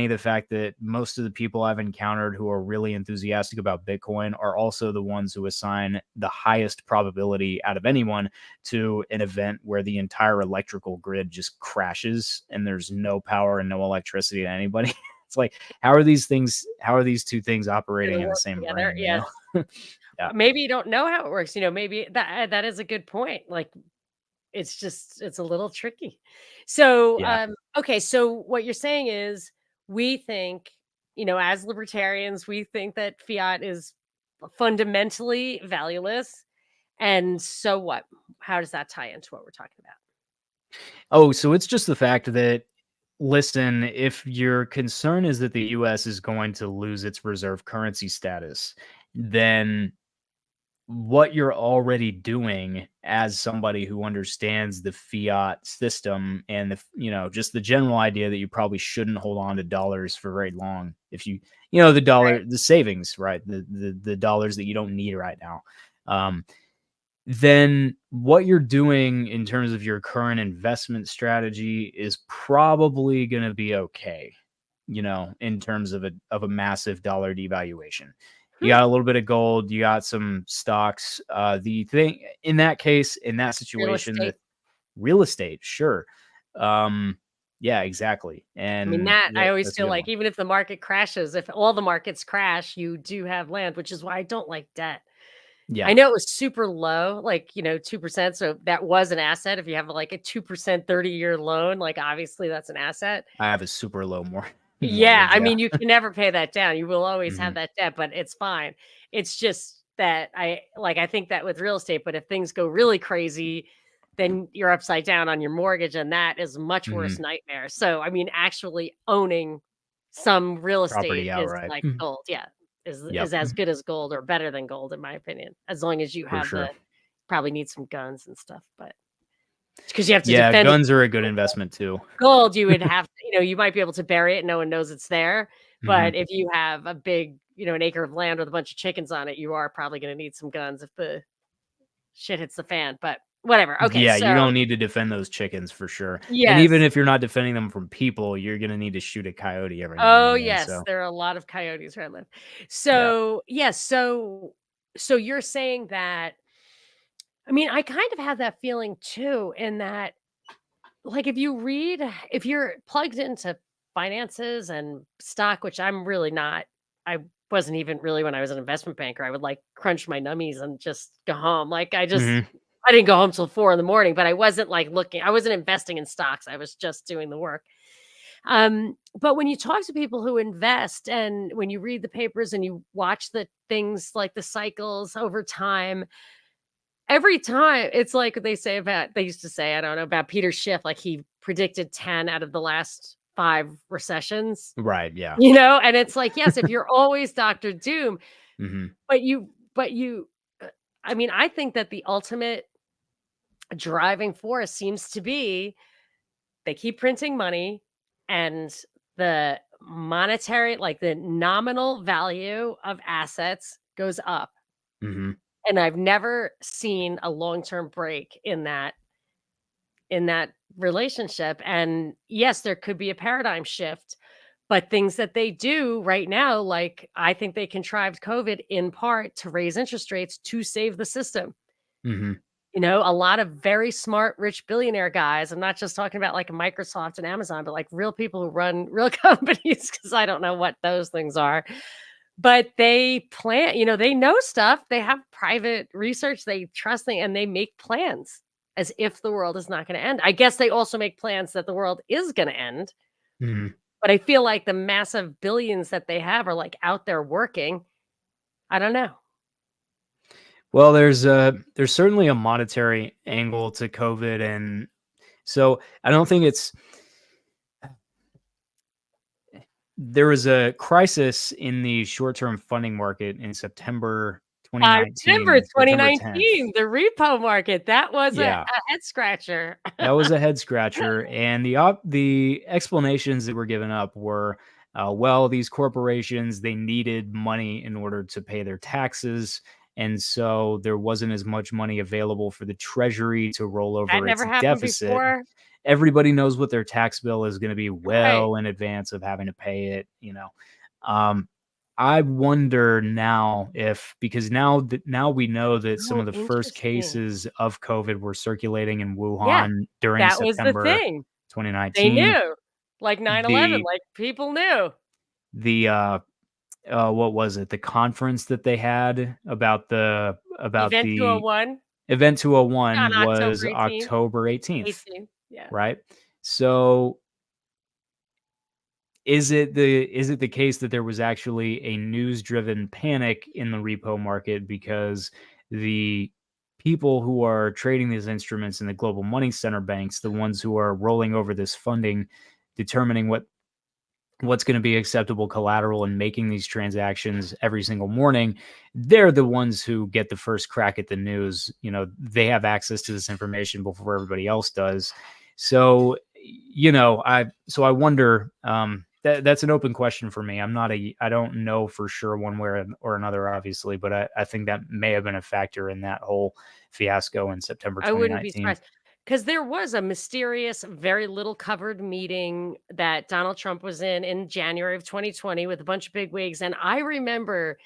the fact that most of the people I've encountered who are really enthusiastic about Bitcoin are also the ones who assign the highest probability out of anyone to an event where the entire electrical grid just crashes and there's no power and no electricity to anybody. It's like, how are these two things operating Gonna in the work same together, brain, you yes. know? Yeah. Maybe you don't know how it works, maybe that is a good point, like, it's a little tricky. So, Yeah. okay, so what you're saying is we think as libertarians, we think that fiat is fundamentally valueless. And so what? How does that tie into what we're talking about? Oh, so it's just the fact that, listen, if your concern is that the US is going to lose its reserve currency status, then what you're already doing as somebody who understands the fiat system and just the general idea that you probably shouldn't hold on to dollars for very long if the Right. the savings, right? The dollars that you don't need right now. Um, then what you're doing in terms of your current investment strategy is probably going to be okay, in terms of a massive dollar devaluation. You Hmm. got a little bit of gold, you got some stocks. The thing in that case, in that Real situation, the estate. real estate, sure. Um, yeah, exactly. I mean, And that I always that's a feel good like one. even if the market crashes, if all the markets crash, you do have land, which is why I don't like debt. I Yeah, know it was super low, like, 2%. So that was an asset. If you have like a 2% 30-year loan, like obviously that's an asset. I have a super low Yeah, mortgage. I Yeah. mean, you can never pay that down. You will always have Hmm. that debt, but it's fine. It's just that I think that with real estate, but if things go really crazy, then you're upside down on your mortgage, and that is a much worse Hmm. nightmare. So, I mean, actually owning some real estate Property is outright. like Mhm. gold. Yeah, is Yep, as good as gold or better than gold, in my opinion, as long as you for have sure. probably need some guns and stuff, but because you have to Yeah, defend it. guns are a good investment too. Gold, you would have to you might be able to bury it, no one knows it's there, Hmm. but if you have a big, an acre of land with a bunch of chickens on it, you are probably gonna need some guns if the shit hits the fan, but whatever. Okay, Yeah, you so don't need to defend those chickens for sure. And even yes. if you're not defending them from people, you're gonna need to shoot a coyote every now and Oh, again. yes, So there are a lot of coyotes where I live. yeah. So, yes, so you're saying that I mean, I kind of have that feeling too in that, like, if you're plugged into finances and stock, which I'm really not. I wasn't even really when I was an investment banker. I would, like, crunch my nummies and just go home. Like, Hmm. I didn't go home till 4 in the morning, but I wasn't, like, I wasn't investing in stocks. I was just doing the work. But when you talk to people who invest and when you read the papers and you watch the things like the cycles over time, every time it's like they used to say, I don't know, about Peter Schiff, like he predicted 10 out of the last 5 recessions, Right. Yeah. and it's like, yes, if you're always Doctor Doom, Hmm. but you I mean, I think that the ultimate driving force seems to be they keep printing money and the like the nominal value of assets goes up. Hmm. And I've never seen a long-term break in that relationship. And yes, there could be a paradigm shift, but things that they do right now, like I think they contrived COVID in part to raise interest rates to save the system. Hmm. A lot of very smart, rich billionaire guys. I'm not just talking about like Microsoft and Amazon, but like real people who run real companies, because I don't know what those things are. But they plan, they know stuff. They have private research. They trust and they make plans as if the world is not going to end. I guess they also make plans that the world is going to end. Hmm. But I feel like the massive billions that they have are like out there working. I don't know. Well, there's certainly a monetary angle to COVID, and so I don't think it's there was a crisis in the short-term funding market in September I remember 2019, September 10th. 2019, the repo market. That was a Yeah, head scratcher. that was a head scratcher, and the explanations that were given up were, well, these corporations, they needed money in order to pay their taxes, and so there wasn't as much money available for the treasury to roll That over its never happened deficit. before. Everybody knows what their tax bill is gonna be Right. well in advance of having to pay it. Um, I wonder now if because now we know that some Oh, of the first interesting. cases of COVID were circulating in Yeah, Wuhan during that was the September thing. They 2019. knew, like 9/11, The like, people knew. the what was it? The conference that they had about Event the 201 Event on 201 October was 18th, October 18th, 18th, yeah. right? So is it the case that there was actually a news-driven panic in the repo market because the people who are trading these instruments in the global money center banks, the ones who are rolling over this funding, determining what's going to be acceptable collateral and making these transactions every single morning, they're the ones who get the first crack at the news. They have access to this information before everybody else does. So, I wonder, that's an open question for me. I don't know for sure one way or another, obviously, but I think that may have been a factor in that whole fiasco in September I wouldn't be 2019. surprised because there was a mysterious, very little covered meeting that Donald Trump was in January of 2020 with a bunch of bigwigs, and I remember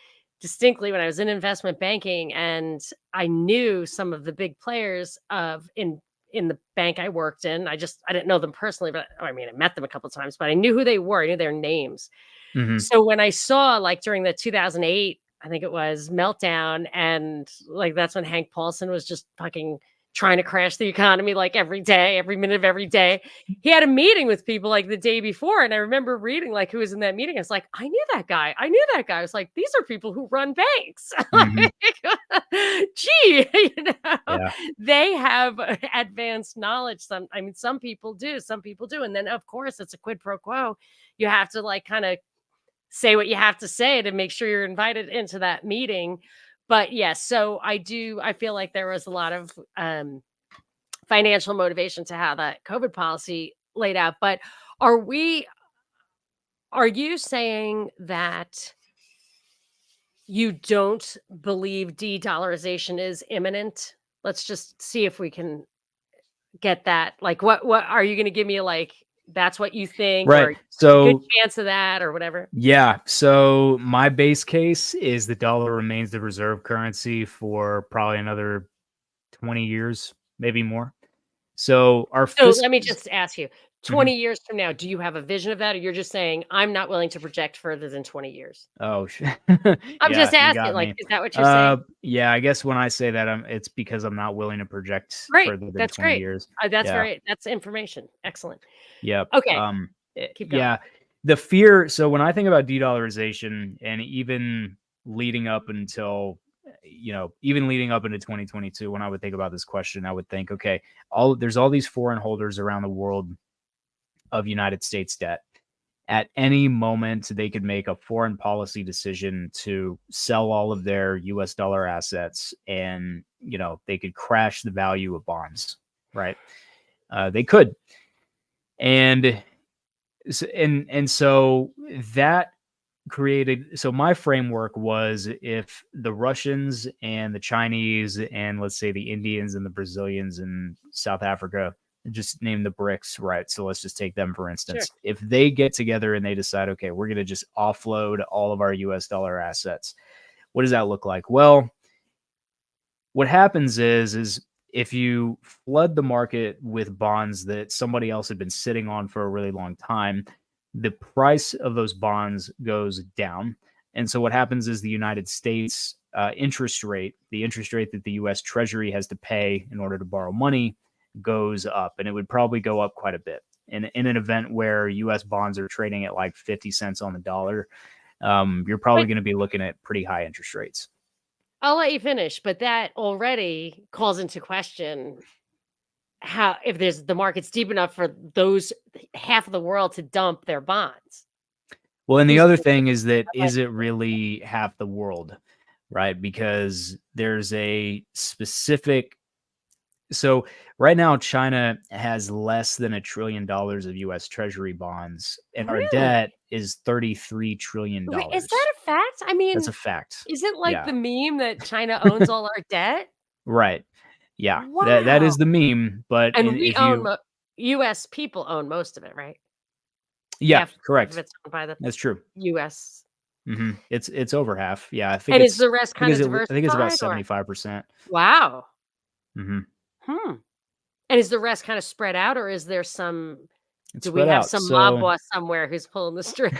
distinctly when I was in investment banking and I knew some of the big players of in the bank I worked in. I didn't know them personally, but I mean, I met them a couple of times, but I knew who they were. I knew their names. Hmm. So when I saw, like, during the 2008, I think it was, meltdown, and, like, that's when Hank Paulson was just fucking trying to crash the economy, like, every day, every minute of every day. He had a meeting with people, like, the day before, and I remember reading, like, who was in that meeting. I was like, "I knew that guy. I knew that guy." I was like, "These are people who run banks." Hmm. Like, gee, Yeah. they have advanced knowledge. Some people do, some people do, and then, of course, it's a quid pro quo. You have to, like, kinda say what you have to say to make sure you're invited into that meeting. But yes, so I feel like there was a lot of financial motivation to how that COVID policy laid out. But are we are you saying that you don't believe de-dollarization is imminent? Let's just see if we can get that. Like, what are you going to give me, like, that's what you think, Right. or good So, chance of that, or whatever? yeah. So my base case is the dollar remains the reserve currency for probably another 20 years, maybe more. So our So fiscal. let me just ask you, 20 years from now, do you have a vision of that? Or you're just saying, I'm not willing to project further than 20 years? Oh, shit. I'm Yeah, just you asking, got like, me. is that what you're saying? Yeah, I guess when I say that, it's because I'm not willing to project Great. further than That's 20 great. years. Yeah. That's information. Excellent. Yep. Okay, keep going. Yeah. The fear. So when I think about de-dollarization, and even leading up until, even leading up into 2022, when I would think about this question, I would think, okay, there's all these foreign holders around the world of United States debt. At any moment, they could make a foreign policy decision to sell all of their US dollar assets, and, they could crash the value of bonds, right? They could. And so that created, so my framework was, if the Russians and the Chinese and, let's say, the Indians and the Brazilians and South Africa, just name the BRICS, right? So let's just take them for Sure. instance. If they get together and they decide, okay, we're going to just offload all of our US dollar assets, what does that look like? Well, what happens is if you flood the market with bonds that somebody else had been sitting on for a really long time, the price of those bonds goes down. And so what happens is the United States interest rate, the interest rate that the US Treasury has to pay in order to borrow money, goes up. And it would probably go up quite a bit. In an event where US bonds are trading at like 50 cents on the dollar, you're probably But going to be looking at pretty high interest rates. I'll let you finish, but that already calls into question how, if there's the market's deep enough for those half of the world to dump their bonds. Well, and the Who's other gonna thing is that, like, is it really half the world, right? Because there's a specific, so right now China has less than $1 trillion of US Treasury bonds, and our really? debt is $33 Wait, is trillion. that a fact? I That's mean, a fact. is it like Yeah. the meme that China owns all our debt? Right. Yeah. That Wow. is the meme, but And we if own you, US people own most of it, right? yeah, Half of correct. it's owned by the That's true. US. It's over half. Yeah, And is the rest kinda I think it's about diversified, or 75%. wow. Mhm. Hmm. And is the rest kinda spread out, or is there some It's do we spread have out. some mob So boss somewhere who's pulling the strings?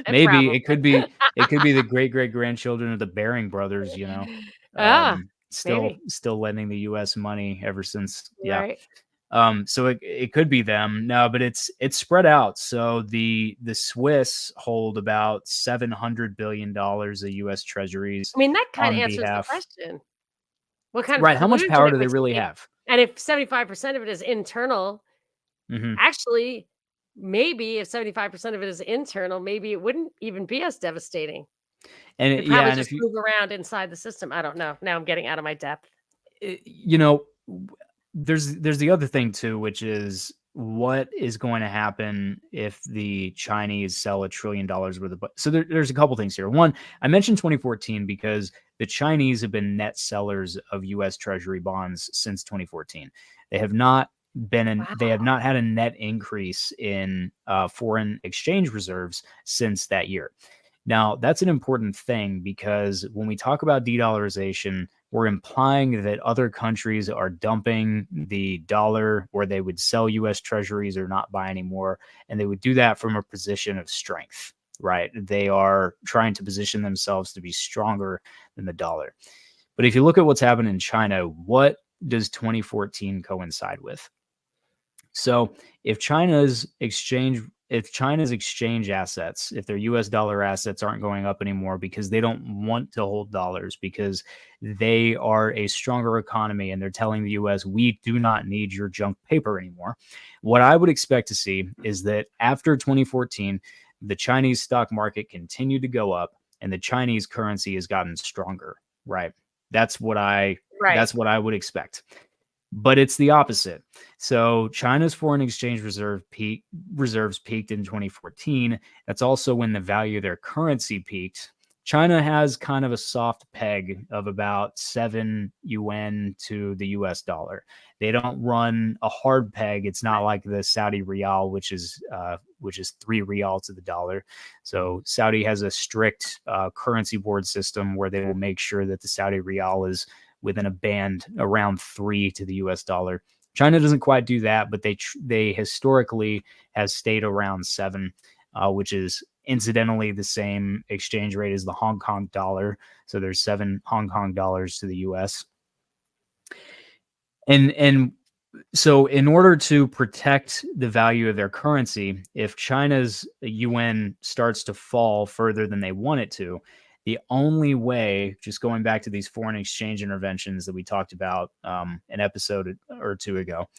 maybe Probably. it could be the great great grandchildren of the Baring brothers, Ah, still maybe. lending the US money ever since. Yeah. Right. So it could be them. No, but it's spread out. So the Swiss hold about $700 billion of U.S. Treasuries I mean, that kinda on answers the behalf. question. What kind of Right. How much collusion power it do they would really take, have? and if 75% of it is internal, Hmm. actually, maybe if 75% of it is internal, maybe it wouldn't even be as devastating. It'd Yeah, probably and just if you move around inside the system. I don't know. Now I'm getting out of my depth. you know, there's the other thing too, which is what is going to happen if the Chinese sell $1 trillion worth of. So there's a couple things here. One, I mentioned 2014 because the Chinese have been net sellers of U.S. Treasury bonds since 2014. They have not they have Wow. not had a net increase in foreign exchange reserves since that year. Now, that's an important thing because when we talk about de-dollarization, we're implying that other countries are dumping the dollar where they would sell US treasuries or not buy anymore. And they would do that from a position of strength, right? They are trying to position themselves to be stronger than the dollar. But if you look at what's happened in China, what does 2014 coincide with? So if China's exchange assets, if their US dollar assets aren't going up anymore because they don't want to hold dollars because they are a stronger economy and they're telling the US, we do not need your junk paper anymore. What I would expect to see is that after 2014, the Chinese stock market continued to go up and the Chinese currency has gotten stronger, right? That's what I Right. that's what I would expect. But it's the opposite. So China's foreign exchange reserves peaked in 2014. That's also when the value of their currency peaked. China has kind of a soft peg of about 7 yuan to the US dollar. They don't run a hard peg. It's not like the Saudi rial, which is 3 rial to the dollar. So Saudi has a strict currency board system where they will make sure that the Saudi rial is within a band around 3 to the US dollar. China doesn't quite do that, but they historically has stayed around 7, which is incidentally the same exchange rate as the Hong Kong dollar. So there's 7 Hong Kong dollars to the US. And so in order to protect the value of their currency, if China's yuan starts to fall further than they want it to, the only way, just going back to these foreign exchange interventions that we talked about an episode or two ago,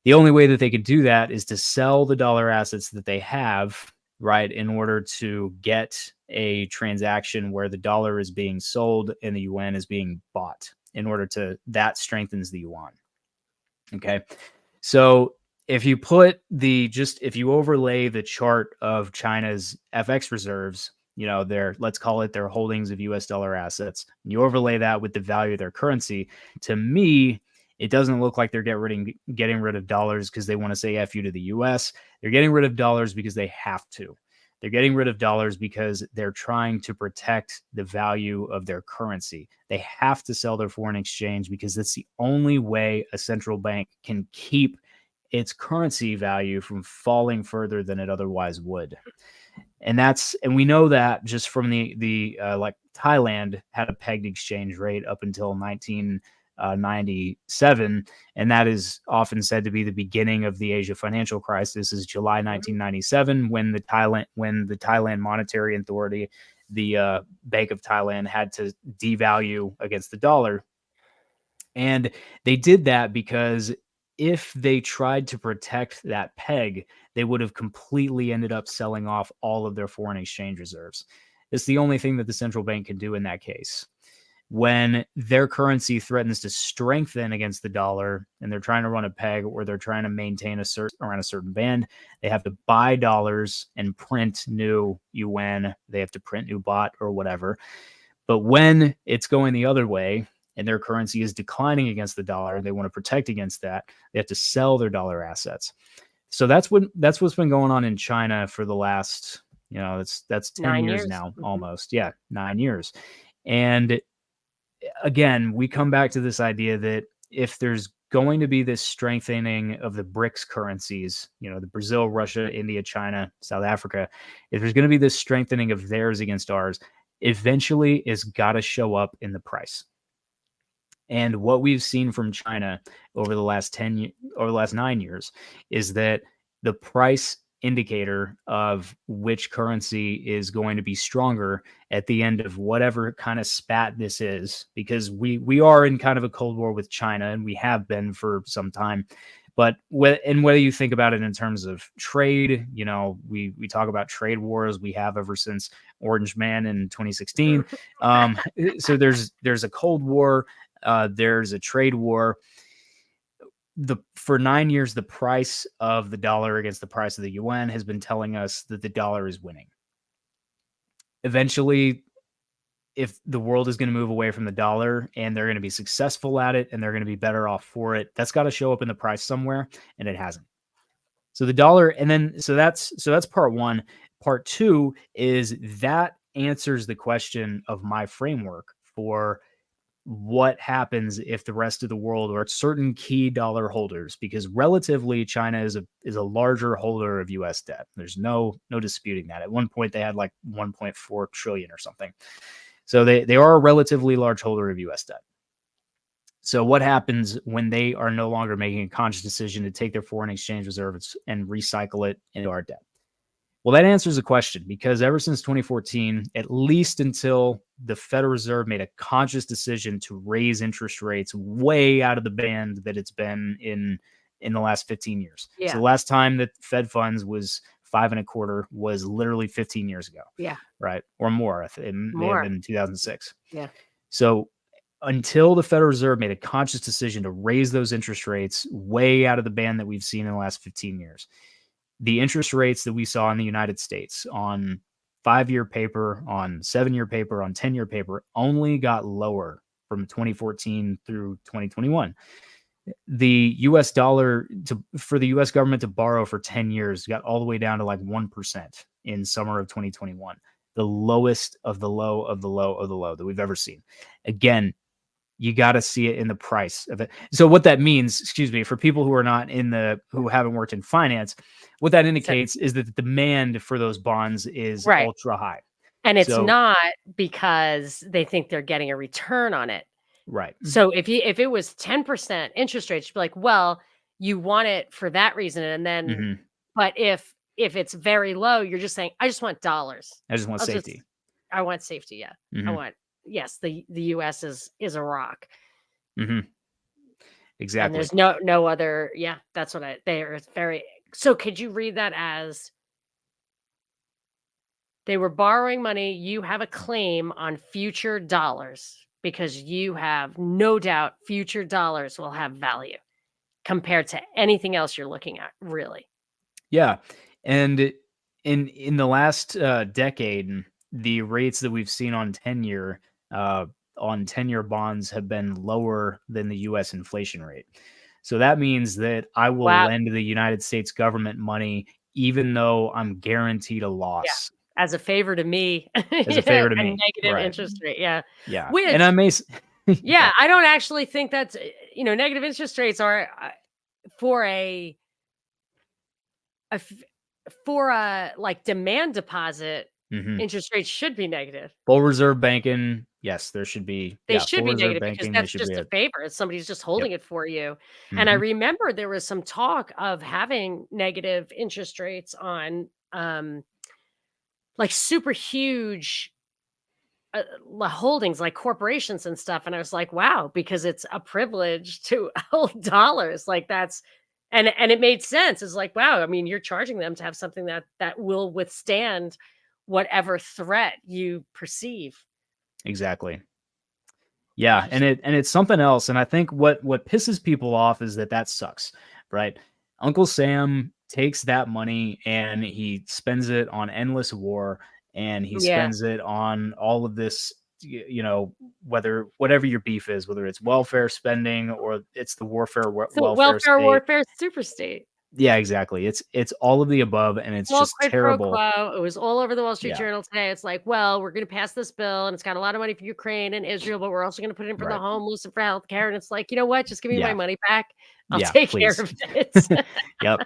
the only way that they could do that is to sell the dollar assets that they have, right, in order to get a transaction where the dollar is being sold and the yuan is being bought. In order to that strengthens the yuan. Okay. So if you overlay the chart of China's FX reserves, their, let's call it their holdings of US dollar assets, and you overlay that with the value of their currency, to me, it doesn't look like they're getting rid of dollars because they want to say F you to the US. They're getting rid of dollars because they have to. They're getting rid of dollars because they're trying to protect the value of their currency. They have to sell their foreign exchange because that's the only way a central bank can keep its currency value from falling further than it otherwise would. And we know that just from the like Thailand had a pegged exchange rate up until 1997, and that is often said to be the beginning of the Asia financial crisis. Is July 1997 when the Thailand Monetary Authority, the Bank of Thailand, had to devalue against the dollar, and they did that because if they tried to protect that peg, they would have completely ended up selling off all of their foreign exchange reserves. It's the only thing that the central bank can do in that case. When their currency threatens to strengthen against the dollar and they're trying to run a peg or they're trying to maintain around a certain band, they have to buy dollars and print new yuan. They have to print new baht or whatever. But when it's going the other way and their currency is declining against the dollar, they want to protect against that. They have to sell their dollar assets. So that's what's been going on in China for the last, that's 10 9 years years. now, Mhm. almost. Yeah, 9 years. And again, we come back to this idea that if there's going to be this strengthening of the BRICS currencies, the Brazil, Russia, India, China, South Africa, if there's going to be this strengthening of theirs against ours, eventually it's got to show up in the price. And what we've seen from China over the last 9 years is that the price indicator of which currency is going to be stronger at the end of whatever kind of spat this is, because we are in kind of a cold war with China, and we have been for some time. But whether you think about it in terms of trade, we talk about trade wars we have ever since Orange Man in 2016. So there's a Cold War, there's a trade war. For 9 years, the price of the dollar against the price of the yuan has been telling us that the dollar is winning. Eventually, if the world is going to move away from the dollar and they're going to be successful at it and they're going to be better off for it, that's got to show up in the price somewhere, and it hasn't. So the dollar, and then so that's part one. Part two is that answers the question of my framework for what happens if the rest of the world, or certain key dollar holders, because relatively China is a larger holder of US debt. There's no disputing that. At one point they had like 1.4 trillion or something. So they are a relatively large holder of US debt. So what happens when they are no longer making a conscious decision to take their foreign exchange reserves and recycle it into our debt? Well, that answers the question, because ever since 2014, at least until the Federal Reserve made a conscious decision to raise interest rates way out of the band that it's been in the last 15 years. Yeah. So the last time that Fed funds was 5.25 was literally 15 years ago. Yeah. Right. Or more. It may have been 2006. Yeah. So until the Federal Reserve made a conscious decision to raise those interest rates way out of the band that we've seen in the last 15 years, the interest rates that we saw in the United States on 5-year paper, on 7-year paper, on 10-year paper only got lower from 2014 through 2021. The US dollar for the US government to borrow for 10 years got all the way down to like 1% in summer of 2021. The lowest of the low of the low of the low that we've ever seen. Again, you got to see it in the price of it. So what that means, for people who are not who haven't worked in finance, what that indicates is that the demand for those bonds is ultra high. And it's not because they think they're getting a return on it. Right. So if it was 10% interest rates, you'd be like, well, you want it for that reason. And then, but if it's very low, you're just saying, I just want dollars. I just want safety. I want safety. Yeah. I want, yes, the US is a rock. Exactly. And there's no other. Yeah, that's what it's very. So could you read that as they were borrowing money? You have a claim on future dollars because you have no doubt future dollars will have value compared to anything else you're looking at, really. Yeah. And in the last decade, the rates that we've seen on 10-year bonds have been lower than the US inflation rate. So that means that I will lend the United States government money even though I'm guaranteed a loss. Yeah. As a favor to me. As a favor to me. Negative interest rate. Yeah. Yeah. Which, and I may yeah, I don't actually think that's, negative interest rates are for a like demand deposit. Interest rates should be negative. Full reserve banking, yes, there should be. They should be negative because that's just a favor. Somebody's just holding it for you. And I remember there was some talk of having negative interest rates on like super huge holdings, like corporations and stuff. And I was like, wow, because it's a privilege to hold dollars. Like that's, and it made sense. It's like, wow, I mean, you're charging them to have something that will withstand whatever threat you perceive. Exactly. Yeah, and it's something else. And I think what pisses people off is that sucks, right? Uncle Sam takes that money and he spends it on endless war, and he spends it on all of this, whatever your beef is, whether it's welfare spending or it's the warfare super state. Yeah, exactly. It's all of the above, and it's just terrible. It was all over the Wall Street Journal today. It's like, well, we're going to pass this bill, and it's got a lot of money for Ukraine and Israel, but we're also going to put it in for the homeless and for healthcare. And it's like, you know what? Just give me my money back. I'll take care of it. Yep.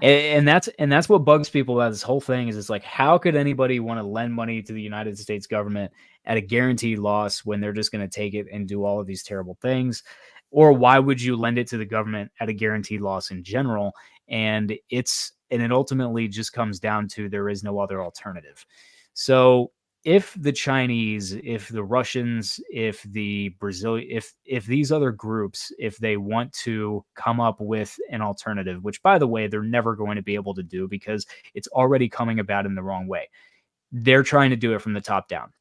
And that's what bugs people about this whole thing is it's like, how could anybody want to lend money to the United States government at a guaranteed loss when they're just going to take it and do all of these terrible things? Or why would you lend it to the government at a guaranteed loss in general? And it ultimately just comes down to there is no other alternative. So if the Chinese, if the Russians, if the Brazil, if these other groups, if they want to come up with an alternative, which by the way, they're never going to be able to do because it's already coming about in the wrong way. They're trying to do it from the top down.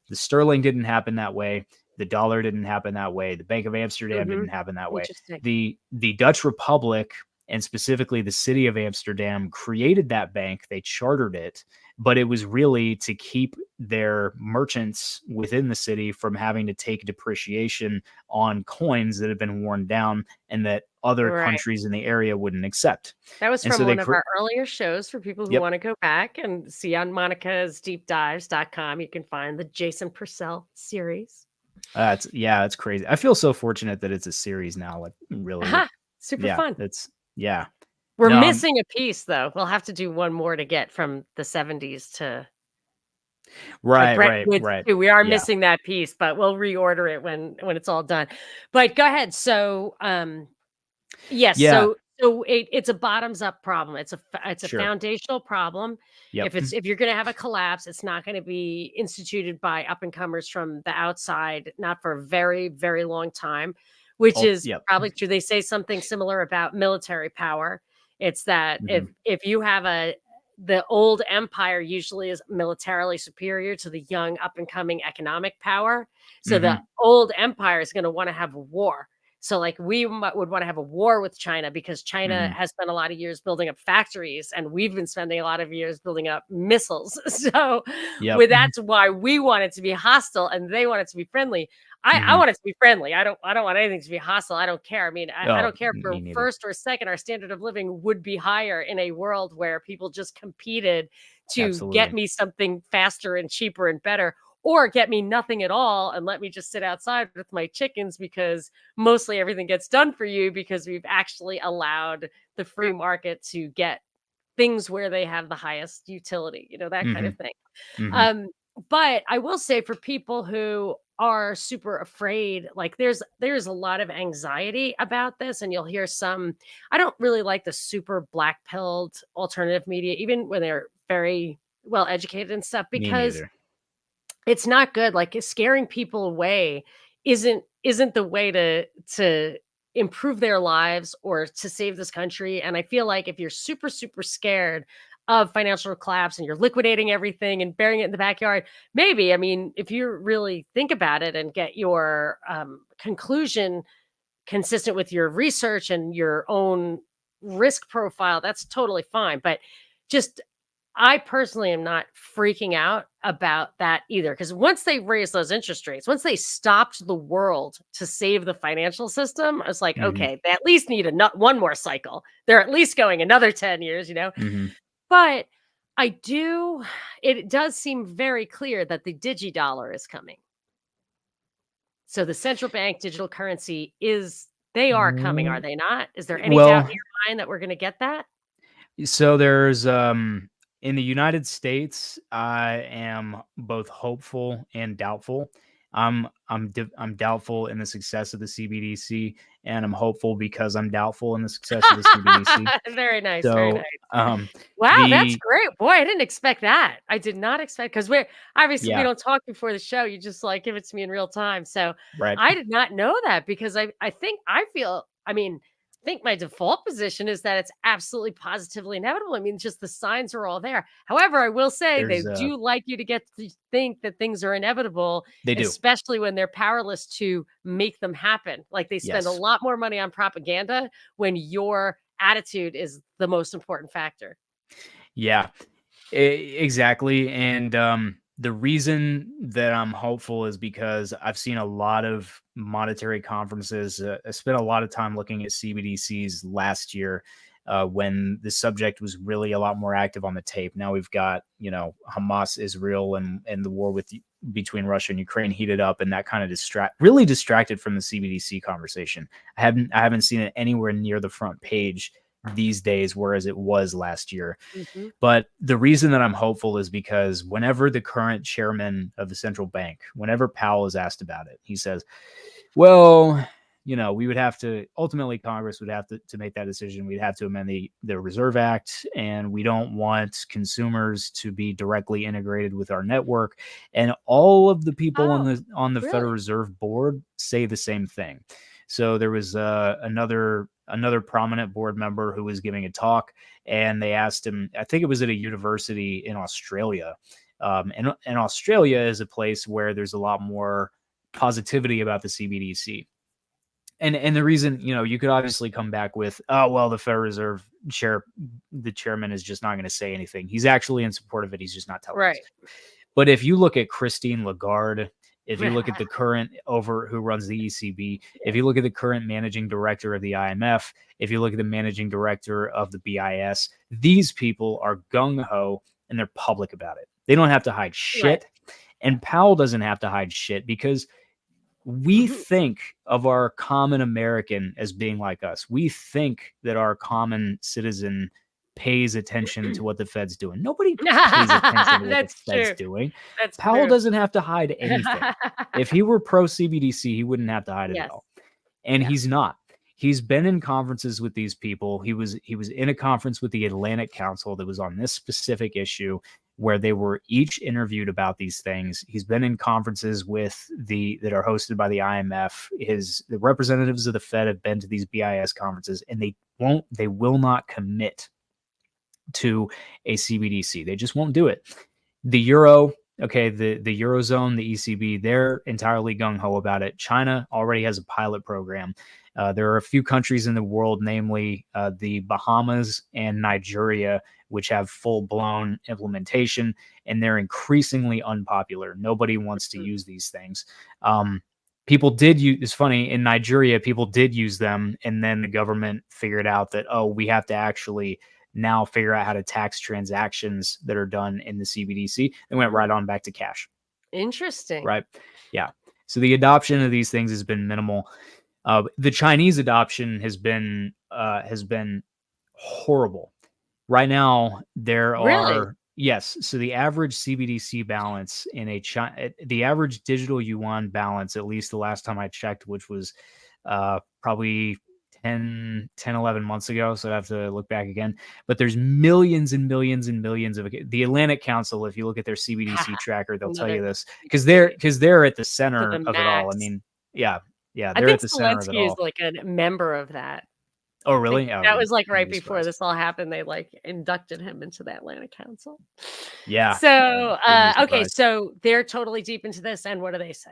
The sterling didn't happen that way. The dollar didn't happen that way. The Bank of Amsterdam didn't happen that way. Interesting. The Dutch Republic and specifically the city of Amsterdam created that bank. They chartered it, but it was really to keep their merchants within the city from having to take depreciation on coins that had been worn down and that other Right. countries in the area wouldn't accept. That was And from so one of our earlier shows for people who yep. wanna go back and see on monicasdeepdives.com. You can find the Jason Purcell series. It's crazy. I feel so fortunate that it's a series now. Like really, Aha! Super yeah, fun. yeah. We're No, missing a piece, though. We'll have to do one more to get from the '70s to, like, right, Brentwoods right. too. We are Yeah, missing that piece, but we'll reorder it when it's all done. But go ahead. So, yes, yeah, so it's a bottoms up problem. It's a sure. foundational problem. Yep. If you're gonna have a collapse, it's not gonna be instituted by up and comers from the outside, not for a very, very long time, which Oh, is yep. probably true. They say something similar about military power. It's that Mhm, if you have the old empire usually is militarily superior to the young up and coming economic power. So the mhm, old empire is going to want to have a war. So, like, we would want to have a war with China because China mhm, has spent a lot of years building up factories, and we've been spending a lot of years building up missiles. So, yep. that's why we want it to be hostile, and they want it to be friendly. I Mhm. want it to be friendly. I don't want anything to be hostile. I don't care. I mean, I Oh, don't care if me we're neither. first or second. Our standard of living would be higher in a world where people just competed to get Absolutely. me something faster and cheaper and better, or get me nothing at all and let me just sit outside with my chickens because mostly everything gets done for you because we've actually allowed the free market to get things where they have the highest utility, that kind of Mhm, thing. mhm. Um, but I will say for people who are super afraid, like there's a lot of anxiety about this, and you'll hear some. I don't really like the super black pilled alternative media, even when they're very well educated and stuff, Me because neither. it's not good. Like, scaring people away isn't the way to improve their lives or to save this country. And I feel like if you're super, super scared of financial collapse and you're liquidating everything and burying it in the backyard, maybe, I mean, if you really think about it and get your conclusion consistent with your research and your own risk profile, that's totally fine. But just I personally am not freaking out about that either. Because once they raised those interest rates, once they stopped the world to save the financial system, I was like, Mhm, okay, they at least need one more cycle. They're at least going another 10 years. mhm. But it does seem very clear that the DigiDollar is coming. So the central bank digital currency they are coming, are W they not? Is there any doubt in well, your mind that we're going to get that? so there's, in the United States, I am both hopeful and doubtful. I'm doubtful in the success of the CBDC, and I'm hopeful because I'm doubtful in the success of the CBDC. Very nice, very nice. So, Wow, that's the great. Boy, I didn't expect that. I did not expect because we're obviously we yeah, don't talk before the show. You just like give it to me in real time. So right. I did not know that because I mean, I think my default position is that it's absolutely positively inevitable. I mean, just the signs are all there. However, I will say they There's, do like you to get to think that things are inevitable, they do. especially when they're powerless to make them happen. Like, they spend a Yes. lot more money on propaganda when your attitude is the most important factor. Yeah. Exactly, and, the reason that I'm hopeful is because I've seen a lot of monetary conferences. I spent a lot of time looking at CBDCs last year, when the subject was really a lot more active on the tape. Now we've got, Hamas, Israel, and the war between Russia and Ukraine heated up, and that kind of distracted from the CBDC conversation. I haven't seen it anywhere near the front page these days, whereas it was last year. Hmm. But the reason that I'm hopeful is because whenever the current chairman of the central bank, whenever Powell is asked about it, he says, well, we would have to ultimately Congress would have to make that decision. We'd have to amend the Reserve Act, and we don't want consumers to be directly integrated with our network. And all of the people Oh, on the Federal really? Reserve Board say the same thing. So there was another prominent board member who was giving a talk, and they asked him. I think it was at a university in Australia. And Australia is a place where there's a lot more positivity about the CBDC. And the reason, you could obviously come back with, oh, well, the Federal Reserve the chairman is just not going to say anything. He's actually in support of it. He's just not telling us. Right. But if you look at Christine Lagarde, if you look at the current who runs the ECB, if you look at the current managing director of the IMF, if you look at the managing director of the BIS, these people are gung ho and they're public about it. They don't have to hide Right. shit. And Powell doesn't have to hide shit because we Mhm. think of our common American as being like us. We think that our common citizen pays attention to what the Fed's doing. Nobody pays attention to what the That's Fed's true. doing. That's Powell true. doesn't have to hide anything. If he were pro CBDC, he wouldn't have to hide it at Yes. all. And Yeah. he's not. He's been in conferences with these people. He was in a conference with the Atlantic Council that was on this specific issue where they were each interviewed about these things. He's been in conferences that are hosted by the IMF. The representatives of the Fed have been to these BIS conferences, and they will not commit to a CBDC. They just won't do it. The euro, okay, the Eurozone, the ECB, they're entirely gung-ho about it. China already has a pilot program. There are a few countries in the world, namely the Bahamas and Nigeria, which have full-blown implementation, and they're increasingly unpopular. Nobody wants to Mhm. use these things. People did use, it's funny, in Nigeria, people did use them, and then the government figured out that, oh, we have to actually now figure out how to tax transactions that are done in the CBDC. They went right on back to cash, Interesting. right? Yeah. So the adoption of these things has been minimal. The Chinese adoption has been horrible. Right now, there Really? are yes. So the average CBDC balance the average digital yuan balance, at least the last time I checked, which was probably 11 months ago. So I have to look back again. But there's millions and millions and millions of the Atlantic Council. If you look at their CBDC tracker, they'll tell you Another this because great they're at the to the center of it all. I max. mean, yeah, yeah, I they're think at the center of it Zelensky is all. like a member of that. Oh, I think really? Oh, that was, like, right wouldn't be before surprised. this all happened, they, like, inducted him into the Atlantic Council. Yeah, So, wouldn't be okay, surprised. so they're totally deep into this, and what do they say?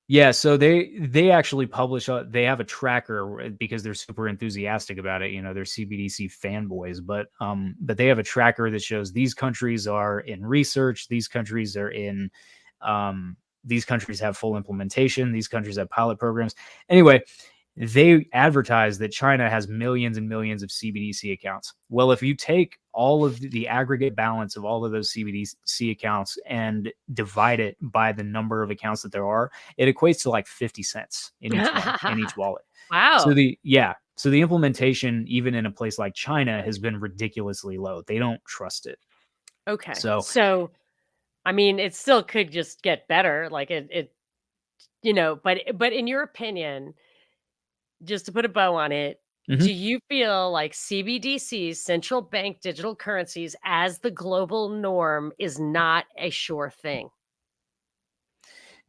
Yeah, so they actually publish they have a tracker because they're super enthusiastic about it, they're CBDC fanboys, but they have a tracker that shows these countries are in research, these countries have full implementation, these countries have pilot programs. Anyway, they advertise that China has millions and millions of CBDC accounts. Well, if you take all of the aggregate balance of all of those CBDC accounts and divide it by the number of accounts that there are, it equates to like 50 cents in each wallet. So Wow. the implementation, even in a place like China, has been ridiculously low. They don't trust it. Okay, So, so, I mean, it still could just get better, like, but in your opinion, just to put a bow on it, mhm. do you feel like CBDCs, central bank digital currencies, as the global norm is not a sure thing?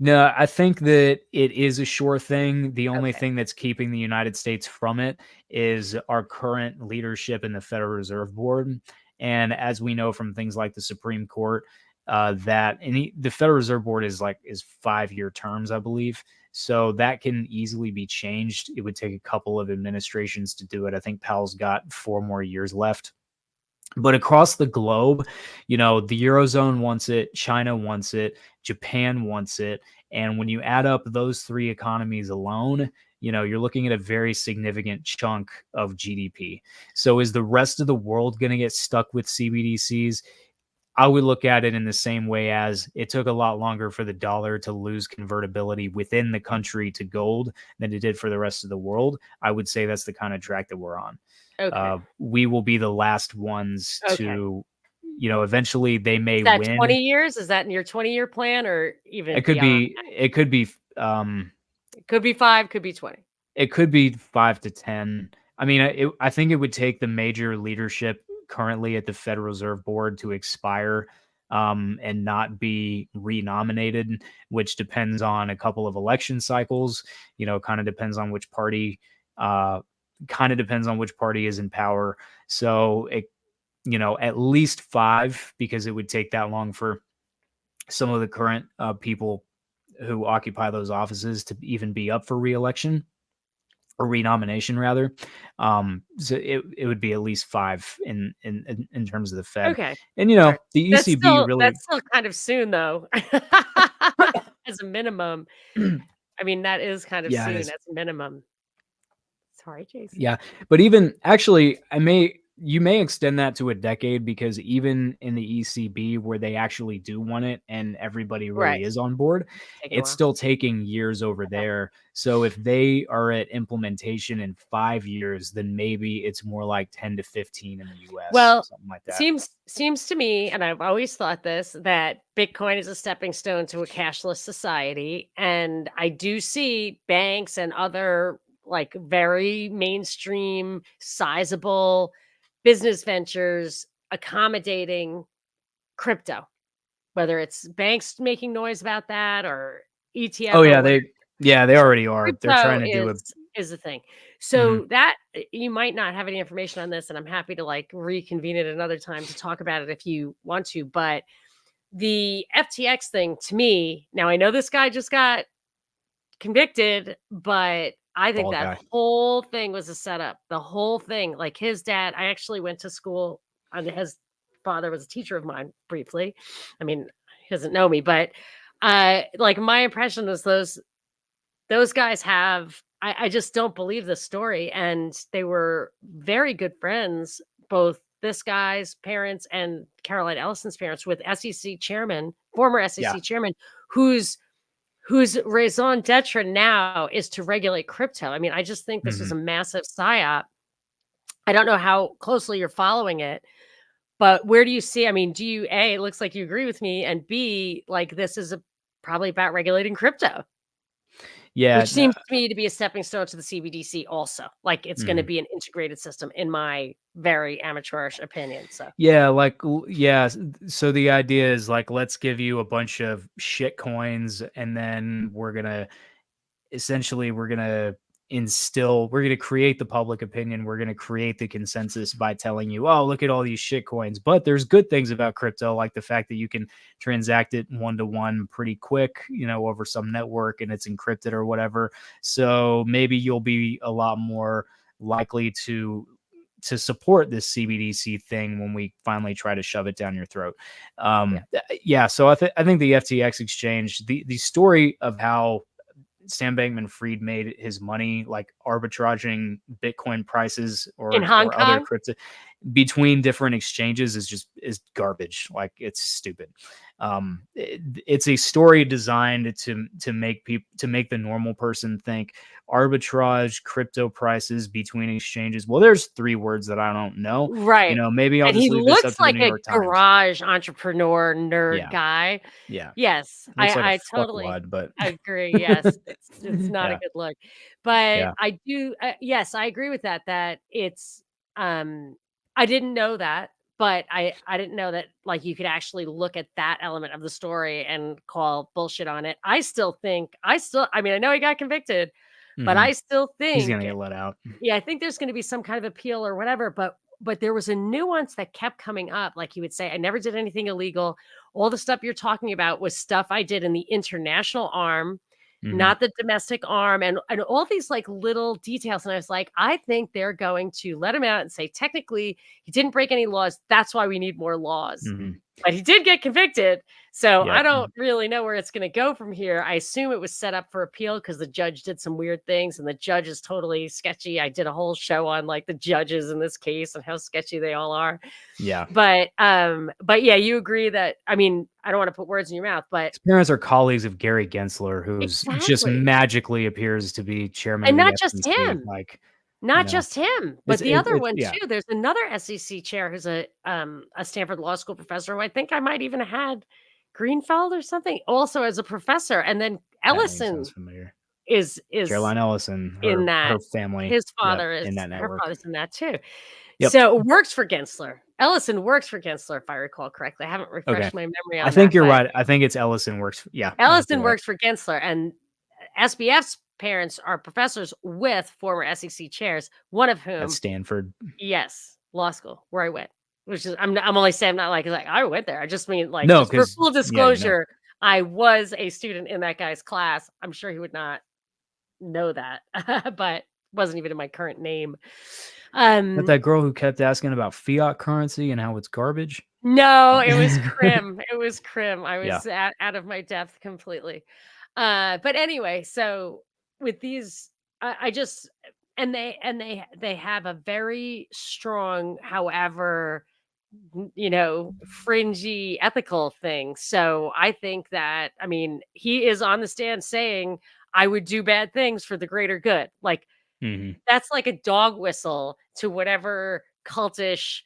No, I think that it is a sure thing. The only Okay. thing that's keeping the United States from it is our current leadership in the Federal Reserve Board. And as we know from things like the Supreme Court, the Federal Reserve Board is 5-year terms, I believe. So that can easily be changed. It would take a couple of administrations to do it. I think Powell's got 4 more years left. But across the globe, the Eurozone wants it, China wants it, Japan wants it. And when you add up those three economies alone, you're looking at a very significant chunk of GDP. So is the rest of the world going to get stuck with CBDCs? I would look at it in the same way as it took a lot longer for the dollar to lose convertibility within the country to gold than it did for the rest of the world. I would say that's the kind of track that we're on. Okay. We will be the last ones Okay. to, eventually they may Is that win. 20 years? Is that in your 20-year plan or even It could beyond? be, it could be, It could be 5, could be 20. it could be 5 to 10. I mean, I think it would take the major leadership currently at the Federal Reserve Board to expire, and not be renominated, which depends on a couple of election cycles. Kind of depends on which party, uh, is in power. So at least 5, because it would take that long for some of the current people who occupy those offices to even be up for reelection or renomination rather. So it would be at least 5 in terms of the Fed. Okay. And Alright. the ECB really That's still kind of soon though. As a minimum. I mean, that is kind of yeah, it soon is. as a minimum. Sorry, Jason. Yeah, but even actually, you may extend that to a decade, because even in the ECB where they actually do want it and everybody really Right. is on board, Taking a it's while. still taking years over Okay. there. So if they are at implementation in 5 years, then maybe it's more like 10 to 15 in the US, Well, something like that. seems to me, and I've always thought this, that Bitcoin is a stepping stone to a cashless society, and I do see banks and other like very mainstream, sizable business ventures accommodating crypto, whether it's banks making noise about that or Oh ETF or yeah, whatever. they already are. They're Crypto trying to do a is a thing. mhm. So that you might not have any information on this, and I'm happy to like reconvene it another time to talk about it if you want to. But the FTX thing to me, now I know this guy just got convicted, but I think Fall that guy. whole thing was a setup. The whole thing, like his dad, I actually went to school, and his father was a teacher of mine briefly. I mean, he doesn't know me, but like my impression is those guys have I just don't believe this story, and they were very good friends, both this guy's parents and Caroline Ellison's parents, with SEC chairman, former Yeah. SEC chairman, whose raison d'etre now is to regulate crypto. I mean, I just think this was a Mhm. massive psyop. I don't know how closely you're following it, but where do you see? I mean, do you A, it looks like you agree with me, and B, like this is probably about regulating crypto. Yeah, Which seems to me to be a stepping stone to the CBDC also. Like, it's gonna mhm. be an integrated system in my very amateurish opinion, so Yeah, so the idea is like, let's give you a bunch of shit coins, and then we're gonna we're gonna create the public opinion, we're gonna create the consensus by telling you, oh, look at all these shit coins. But there's good things about crypto, like the fact that you can transact it 1 to 1 pretty quick, over some network, and it's encrypted or whatever. So maybe you'll be a lot more likely to support this CBDC thing when we finally try to shove it down your throat. yeah. Yeah, so I think the FTX exchange, the story of how Sam Bankman-Fried made his money, like arbitraging Bitcoin prices In or Hong other Kong? crypto between different exchanges, is garbage. Like, it's stupid. It's a story designed to make the normal person think arbitrage crypto prices between exchanges. Well, there's 3 words that I don't know. Right. Maybe I'll And just he leave this up looks to the like New a York Times. garage entrepreneur nerd Yeah, guy. yeah. Yes, Looks like a I totally fuckwad, but agree, yes. It's not a yeah, good look. But yeah. I do yes, I agree with that, that it's, I didn't know that, but I didn't know that, like, you could actually look at that element of the story and call bullshit on it. I mean, I know he got convicted, but Mhm. I still He's think gonna get let out. yeah, I think there's gonna be some kind of appeal or whatever, but there was a nuance that kept coming up, like, he would say, "I never did anything illegal. All the stuff you're talking about was stuff I did in the international arm, Mhm. not the domestic arm," and all these, like, little details, and I was like, "I think they're going to let him out and say, 'Technically, he didn't break any laws. That's why we need more laws.'" Mhm. But he did get convicted, so I Yep. don't really know where it's gonna go from here. I assume it was set up for appeal because the judge did some weird things, and the judge is totally sketchy. I did a whole show on, like, the judges in this case and how sketchy they all are. Yeah. But yeah, you agree that I mean, I don't wanna put words in your mouth, but His parents are colleagues of Gary Gensler, who's just exactly. magically appears to be chairman And of the not just FTC. him. Like, Not just him, but the other It's one yeah, too. There's another SEC chair who's a Stanford Law School professor who I think I might even have had Greenfeld or something also as a professor, and then that name sounds Ellison familiar. is Caroline Ellison, in her that. family, His yep, father is in that her network. father's in that too. Yep. So, it works for Gensler. Ellison works for Gensler, if I recall correctly. I haven't Okay. refreshed my memory I on think that, you're but right. I think it's Ellison works yeah, I think Ellison you're right. works for Gensler, and SBF's parents are professors with former SEC chairs, one of At whom Stanford. yes, law school, where I went, which is I'm only saying I'm not like, I went there. I just mean, like, No, just for because full yeah, you know. disclosure, I was a student in that guy's class. I'm sure he would not know that, but wasn't even in my current name. But Um, that girl who kept asking about fiat currency and how it's garbage? no, it was Crim. It was Crim. I Yeah. was out of my depth completely. But anyway, so with these, I just and they have a very strong, however, fringy ethical thing. So I think that, I mean, he is on the stand saying, I would do bad things for the greater good. Like, Mhm. that's like a dog whistle to whatever cultish,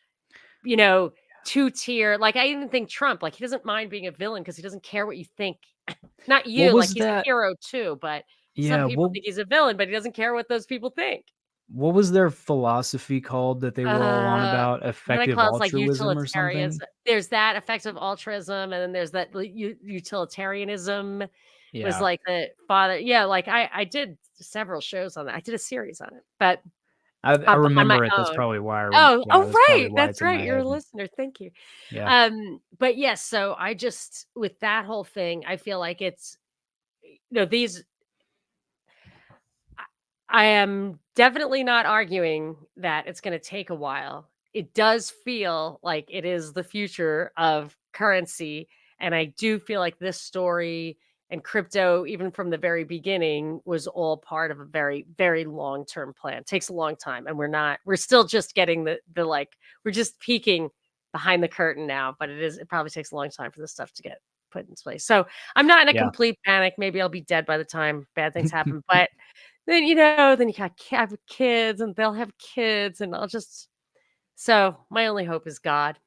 you know, two-tier. Like, I even think Trump, like, he doesn't mind being a villain because he doesn't care what you think. Not What you, like, was he's a that hero too, but some yeah, people think he's a villain, but he doesn't care what those people think. what was their philosophy called that they were all on about? What do they Effective call it? It's like altruism or something? there's that effective altruism, and then there's that utilitarianism was Yeah. like the father. Yeah, like I did several shows on that. I did a series on it, but I on my remember it, that's own. probably why I rem Oh, yeah, oh, that's probably right. why That's it's in right. my You're a head. listener. Thank you. Yeah. But yes, so I just with that whole thing, I feel like it's these I am definitely not arguing that it's going to take a while. It does feel like it is the future of currency. And I do feel like this story and crypto, even from the very beginning, was all part of a very, very long term plan. It takes a long time. And we're still just getting the like, we're just peeking behind the curtain now, but it probably takes a long time for this stuff to get put in place. So I'm not in a Yeah. complete panic. Maybe I'll be dead by the time bad things happen. But then, then you got have kids and they'll have kids and I'll just so my only hope is God.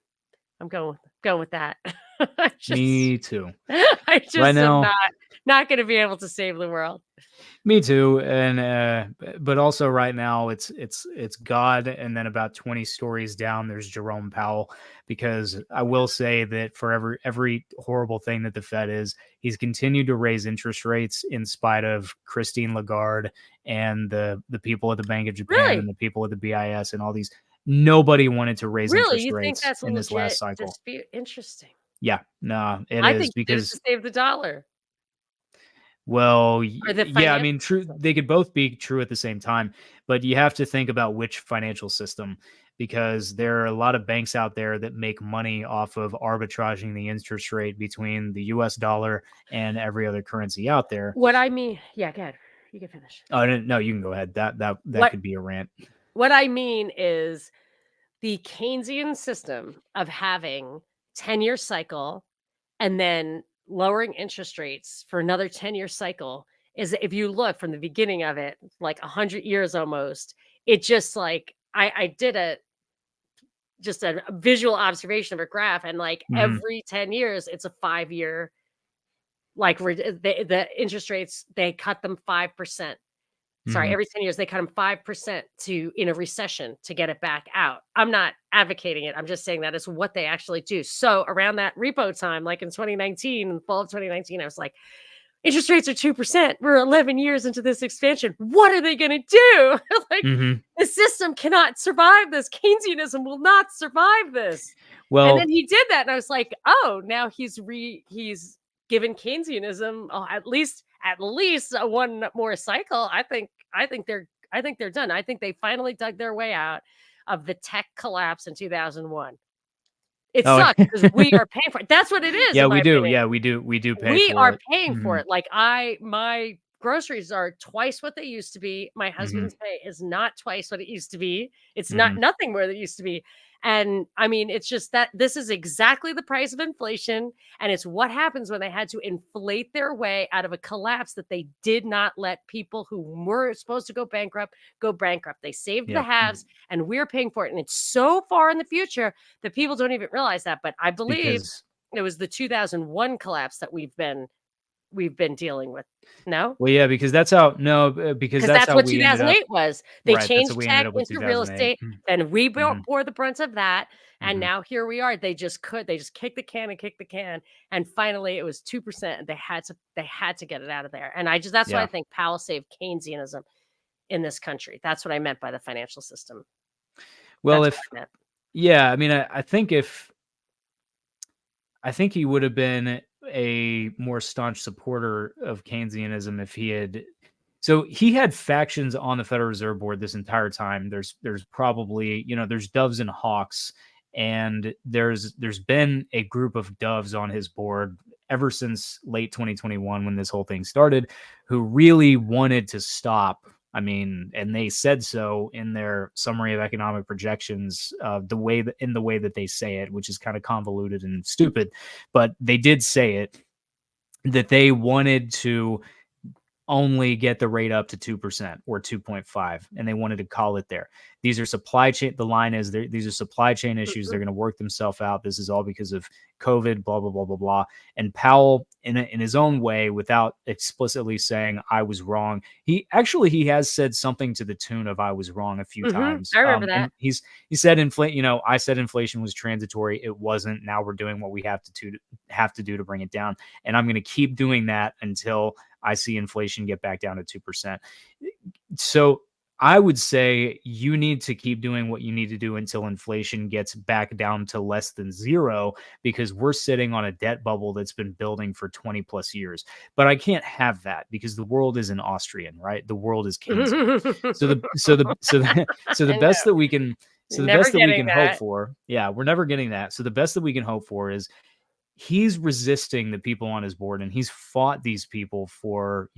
I'm going with that. I just Me too. I Right just am now not gonna be able to save the world. me too, and, but also right now it's God, and then about 20 stories down, there's Jerome Powell, because I will say that for every horrible thing that the Fed is, he's continued to raise interest rates in spite of Christine Lagarde and the people at the Bank of Japan and Really? the people at the BIS and all these. Nobody wanted to raise Really? interest You think rates that's a in this last legit cycle. dispute? Interesting. Yeah, no, it I is think he did it to because save the dollar well, or the yeah, I financial mean, true. system. They could both be true at the same time, but you have to think about which financial system, because there are a lot of banks out there that make money off of arbitraging the interest rate between the US dollar and every other currency out there. What I mean yeah, go ahead. You can finish. Oh, no, you can go ahead. That What could be a rant. what I mean is the Keynesian system of having 10-year cycle and then lowering interest rates for another 10-year cycle is if you look from the beginning of it, like 100 years almost, it just like I did a visual observation of a graph and like Mhm, every 10 years it's a 5-year like the interest rates they cut them 5%. Sorry, mhm. every 10 years, they cut them 5% to in a recession to get it back out. I'm not advocating it. I'm just saying that is what they actually do. So around that repo time, like in 2019, in the fall of 2019, I was like, interest rates are 2%. We're 11 years into this expansion. What are they going to do? Like, Mhm. the system cannot survive this. Keynesianism will not survive this. And then Well, he did that. And I was like, oh, now he's given Keynesianism at least a one more cycle. I think they're done. I think they finally dug their way out of the tech collapse in 2001. It oh, sucks because we are paying for it. That's what it is, yeah, in we my do. opinion. Yeah, we do pay We for are it. paying for Mhm, it. Like my groceries are twice what they used to be. My mhm, husband's pay is not twice what it used to be. It's not mhm. nothing where it used to be. And I mean, it's just that this is exactly the price of inflation. And it's what happens when they had to inflate their way out of a collapse that they did not let people who were supposed to go bankrupt. They saved the Yeah, haves and we're paying for it. And it's so far in the future that people don't even realize that. But I believe because it was the 2001 collapse that we've been dealing with. No? well, yeah, because that's how no, because Because that's that's how what we ended up. 2008 was. They Right, that's how changed we ended tech up with into real 2008. estate, and we Mhm, bore the brunt of that, and mhm. now here we are. They just kicked the can and kicked the can, and finally it was 2%, and they had to get it out of there, and that's why I Yeah. think Powell saved Keynesianism in this country. That's what I meant by the financial system. Well, That's what if I meant. yeah, I mean, I think he would have been a more staunch supporter of Keynesianism if he had. So he had factions on the Federal Reserve Board this entire time. There's probably, there's doves and hawks, and there's been a group of doves on his board ever since late 2021 when this whole thing started, who really wanted to stop. I mean, and they said so in their summary of economic projections, in the way that they say it, which is kind of convoluted and stupid, but they did say it, that they wanted to only get the rate up to 2% or 2.5, and they wanted to call it there. These are supply chain. The line is these are supply chain issues. They're Mhm. going to work themselves out. This is all because of COVID, blah, blah, blah, blah, blah. And Powell, in his own way, without explicitly saying I was wrong, he has said something to the tune of I was wrong a few Mhm. times. I remember And that. he said I said inflation was transitory. It wasn't. Now we're doing what we have to do to bring it down. And I'm going to keep doing that until I see inflation get back down to 2%. So I would say you need to keep doing what you need to do until inflation gets back down to less than zero, because we're sitting on a debt bubble that's been building for 20 plus years. But I can't have that because the world isn't Austrian, right? The world is Keynesian. So the so the so the so the I know. best that we can You're so the never best that we getting can hope that. for, yeah, we're never getting that. So the best that we can hope for is he's resisting the people on his board, and he's fought these people for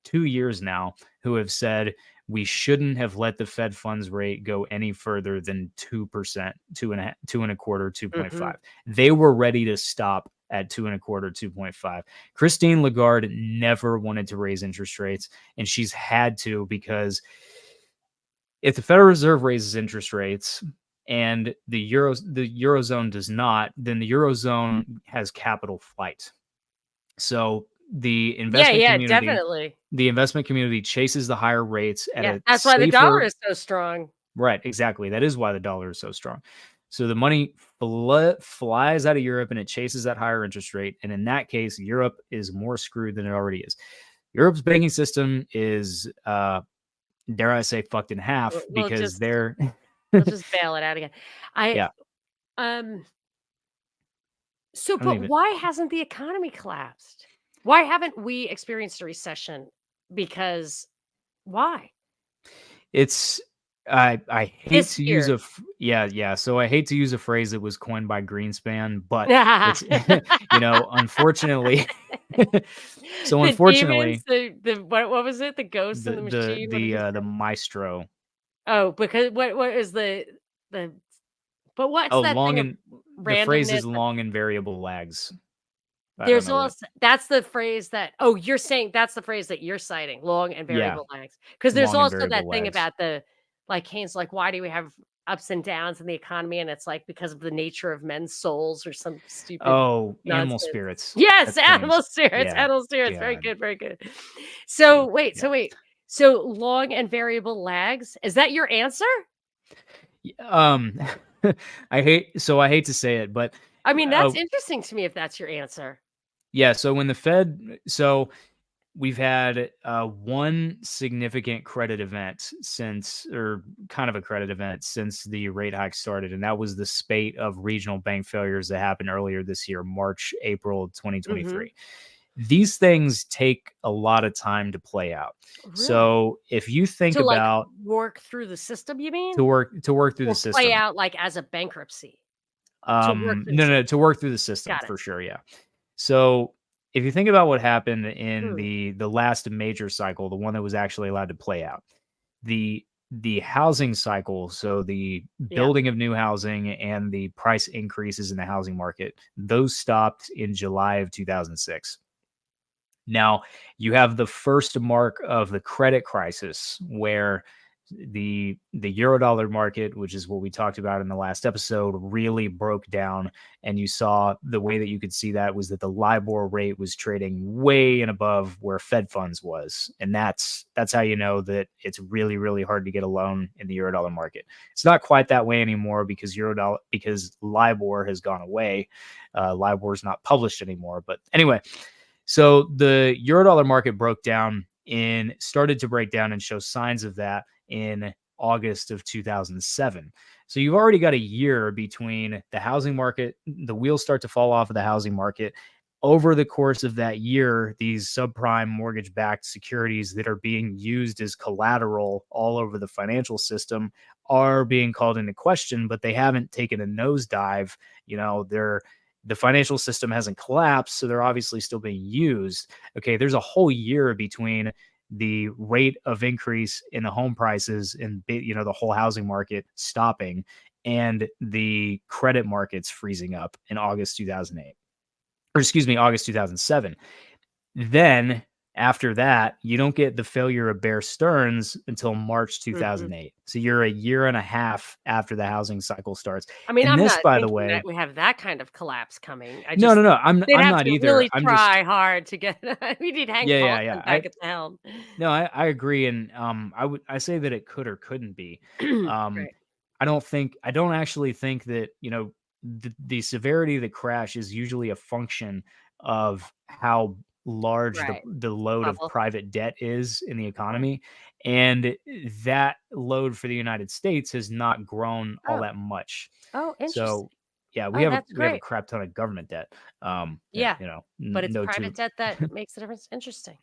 2 years now, who have said we shouldn't have let the Fed funds rate go any further than 2%, two and a quarter, Mhm. 2.5. They were ready to stop at two and a quarter, 2.5. Christine Lagarde never wanted to raise interest rates, and she's had to, because if the Federal Reserve raises interest rates and the eurozone does not, then the eurozone has capital flight. So Yeah, yeah, definitely. the investment community chases the higher rates at Yeah, a that's why the dollar safer. is so strong. Right, exactly. That is why the dollar is so strong. So the money flies out of Europe and it chases that higher interest rate. And in that case, Europe is more screwed than it already is. Europe's banking system is, dare I say, fucked in half, We'll because just they're we'll just bail it out again. I yeah. um so I don't but even. why hasn't the economy collapsed? Why haven't we experienced a recession? Because why? It's I hate This to use year. yeah, yeah. So I hate to use a phrase that was coined by Greenspan, but it's unfortunately. So The demons, unfortunately, the what was it? The ghost in the machine? What did you the say? maestro. Oh, because what is the but what's Oh, that thing of the phrase randomness? is long and variable lags. I don't There's know what. also that's the phrase that you're saying that's the phrase that you're citing, long and Yeah, variable lags. Because there's long and also variable that thing lags. about like, Keynes, like, why do we have ups and downs in the economy? And it's, like, because of the nature of men's souls or some stupid Oh, animal nonsense. spirits. Yes, That's Keynes. Yeah. animal spirits, very God. good, very good. So, wait, Yeah. so long and variable lags, is that your answer? Um, I hate to say it, but I mean, uh, that's interesting to me if that's your answer. yeah. So when the Fed, so we've had one significant credit event since, or kind of a credit event since the rate hike started, and that was the spate of regional bank failures that happened earlier this year, March, April of Mhm. 2023. These things take a lot of time to play out. Really? So if you think To, like, about work through the system, you mean? to work through the Or play system, out, like, as a bankruptcy? To work through the no, system. no, to work through the system Got it. for sure, yeah. So if you think about what happened in Hmm. the last major cycle, the one that was actually allowed to play out, the the housing cycle, so the Yeah. building of new housing and the price increases in the housing market, those stopped in July of 2006. Now, you have the first mark of the credit crisis where the Eurodollar market, which is what we talked about in the last episode, really broke down. And you saw the way that you could see that was that the LIBOR rate was trading way and above where Fed funds was. And that's how you know that it's really, really hard to get a loan in the Eurodollar market. It's not quite that way anymore because LIBOR has gone away. LIBOR is not published anymore. But anyway, so the Eurodollar market started to break down and show signs of that in August of 2007. So you've already got a year between the housing market, the wheels start to fall off of the housing market. Over the course of that year, these subprime mortgage backed securities that are being used as collateral all over the financial system are being called into question, but they haven't taken a nosedive. The financial system hasn't collapsed, so they're obviously still being used. Okay, there's a whole year between the rate of increase in the home prices and the whole housing market stopping and the credit markets freezing up in August 2008, or excuse me, August 2007. Then after that, you don't get the failure of Bear Stearns until March Mhm. 2008. So you're a year and a half after the housing cycle starts. I mean, And I'm this, not by the thinking that way, we have that kind of collapse coming. I no, just no, no, they'd I'm have not to either. really I'm just try hard to get we need Hank yeah, yeah, Paulson yeah. back at the helm. No, I agree, and I say that it could or couldn't be. Um, Right, I don't actually think that the severity of the crash is usually a function of how large right. the load of Bubble. private debt is in the Right. economy, and that load for the United States has not grown all Oh, that much. oh, interesting. So yeah, Oh, that's we have a great. crap ton of government debt. Yeah, but it's No private two. debt that makes the difference. Interesting.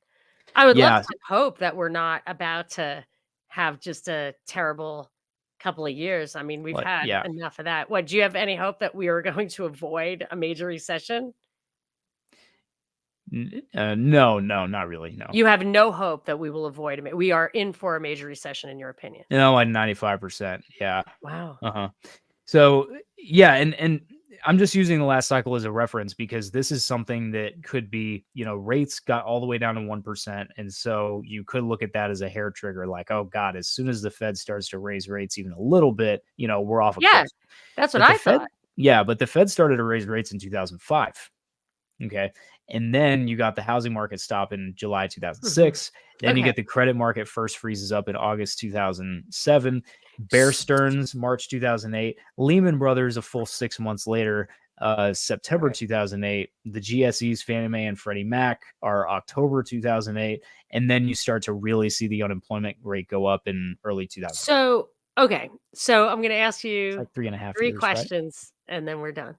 I would love Yeah, to hope that we're not about to have just a terrible couple of years. I mean, we've what? had Yeah. enough of that. What, do you have any hope that we are going to avoid a major recession? No, no, not really, no. You have no hope that we will avoid we are in for a major recession in your opinion. No, like 95%, yeah. Wow. Uh-huh. So, yeah, and I'm just using the last cycle as a reference because this is something that could be, rates got all the way down to 1%, and so you could look at that as a hair trigger, like, "Oh god, as soon as the Fed starts to raise rates even a little bit, we're off a Yeah, cliff." that's what But the I Fed thought. Yeah, but the Fed started to raise rates in 2005. Okay. And then you got the housing market stop in July Mhm. 2006. Then you Okay. get the credit market first freezes up in August 2007. Bear S Stearns, March 2008. Lehman Brothers, a full 6 months later, September Right. 2008. The GSEs, Fannie Mae and Freddie Mac, are October 2008. And then you start to really see the unemployment rate go up in early 2009. So, okay, so I'm gonna ask It's you like 3.5 3 years, right? questions, and then we're done.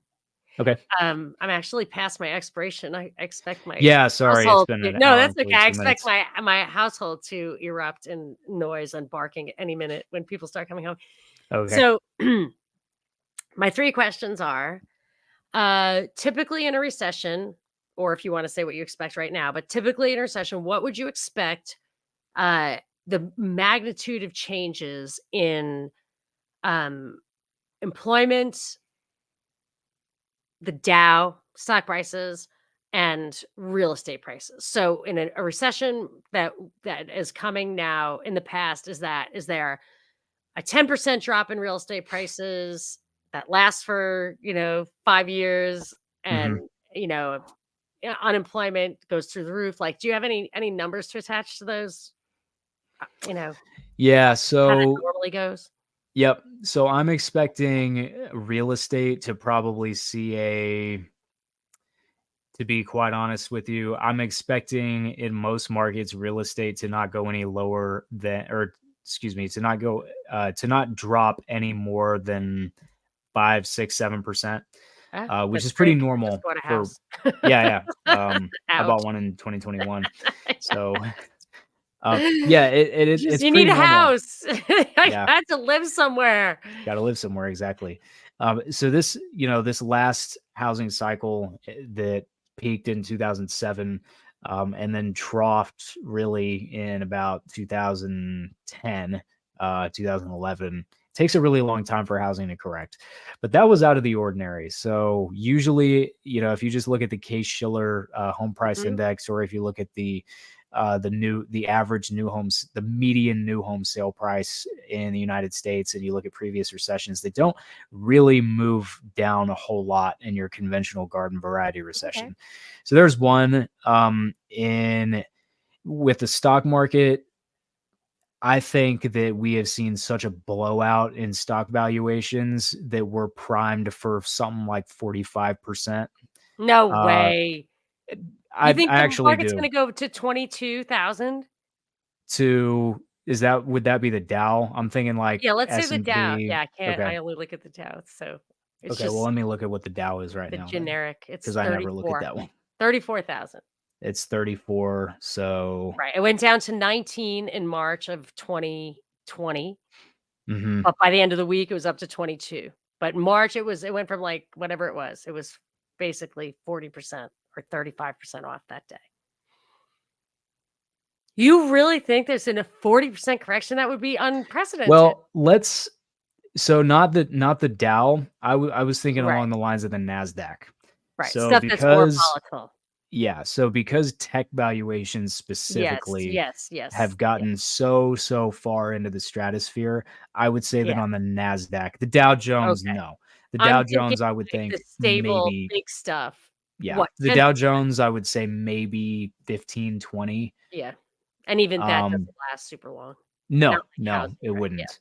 Okay. I'm actually past my expiration. I expect my Yeah. Sorry. It's household been to an no, hour that's and okay. I 42 expect minutes. my household to erupt in noise and barking at any minute when people start coming home. Okay. So, my 3 questions are, typically in a recession, or if you wanna say what you expect right now, but typically in a recession, what would you expect, uh, the magnitude of changes in, um, employment, the Dow, stock prices, and real estate prices. So in a recession that is coming now, in the past, is there a 10% drop in real estate prices that lasts for, 5 years and, Mhm. you know, unemployment goes through the roof? Like, do you have any numbers to attach to those? You know, Yeah. how that So normally goes? Yep. So I'm expecting real estate to probably to be quite honest with you, I'm expecting in most markets real estate to not go any lower than, or excuse me, to not drop any more than 5, 6, 7%, Ah, which that's is pretty great 'cause I just normal bought a for, house. yeah, yeah. I Ouch. bought one in 2021. So, You yeah, it's you need pretty a normal. house. I Yeah. had to live somewhere. Gotta live somewhere, exactly. So this last housing cycle that peaked in 2007, and then troughed really in about 2010. 2011. It takes a really long time for housing to correct, but that was out of the ordinary. So usually, if you just look at the Case-Shiller home price Mhm. index, or if you look at the average the median new home sale price in the United States, and you look at previous recessions, they don't really move down a whole lot in your conventional garden variety Okay. recession. So there's one. In With the stock market, I think that we have seen such a blowout in stock valuations that we're primed for something like 45%. No Uh, way. I You I think the actually market's do. gonna go to 22,000? Would that be the Dow? I'm thinking like Yeah, let's say the Dow. S&P. Yeah, Okay. I only look at the Dow, so it's Okay, well, let just me look at what the Dow is right the now then, generic. It's because I never look at that one. 34,000. It's 34, so Right, it went down to 19 in March of 2020, mhm. but by the end of the week, it was up to 22. But in March, it went from, like, whatever it was. It was basically 40% or 35% off that day. You really think there's a 40% correction? That would be unprecedented. Well, not the Dow. I was thinking Right, along the lines of the Nasdaq. right, So stuff that's more because volatile. Yeah, so because tech valuations Yes, specifically yes, yes, have yeah, gotten so far into the stratosphere, I would say that yeah, on the Nasdaq. The Dow Jones, okay. no. The I'm Dow thinking, Jones, I would like, the think stable maybe, big stuff. yeah. What, The 10%? Dow Jones, I would say maybe 15, 20. Yeah, and even that Um, doesn't last super long. Not like no, housing, it right? Yeah, wouldn't.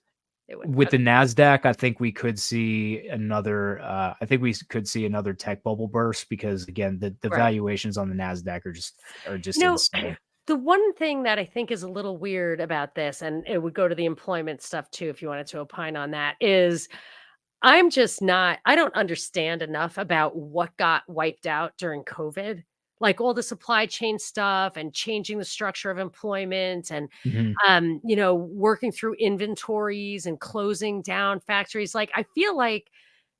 it wouldn't. With the Okay, Nasdaq, I think we could see another tech bubble burst, because again, the right. valuations on the Nasdaq are You just know, insane. the one thing that I think is a little weird about this, and it would go to the employment stuff too, if you wanted to opine on that, is I don't understand enough about what got wiped out during COVID. Like all the supply chain stuff and changing the structure of employment and Mhm. working through inventories and closing down factories. Like I feel like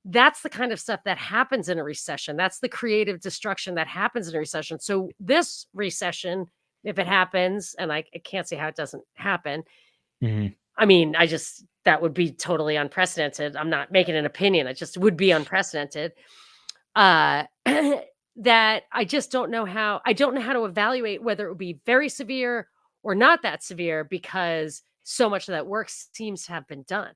that's the kind of stuff that happens in a recession. That's the creative destruction that happens in a recession. So this recession, if it happens, and I can't see how it doesn't happen, Mhm. I mean, that would be totally unprecedented. I'm not making an opinion. It just would be unprecedented. Uh that I don't know how to evaluate whether it would be very severe or not that severe because so much of that work seems to have been done.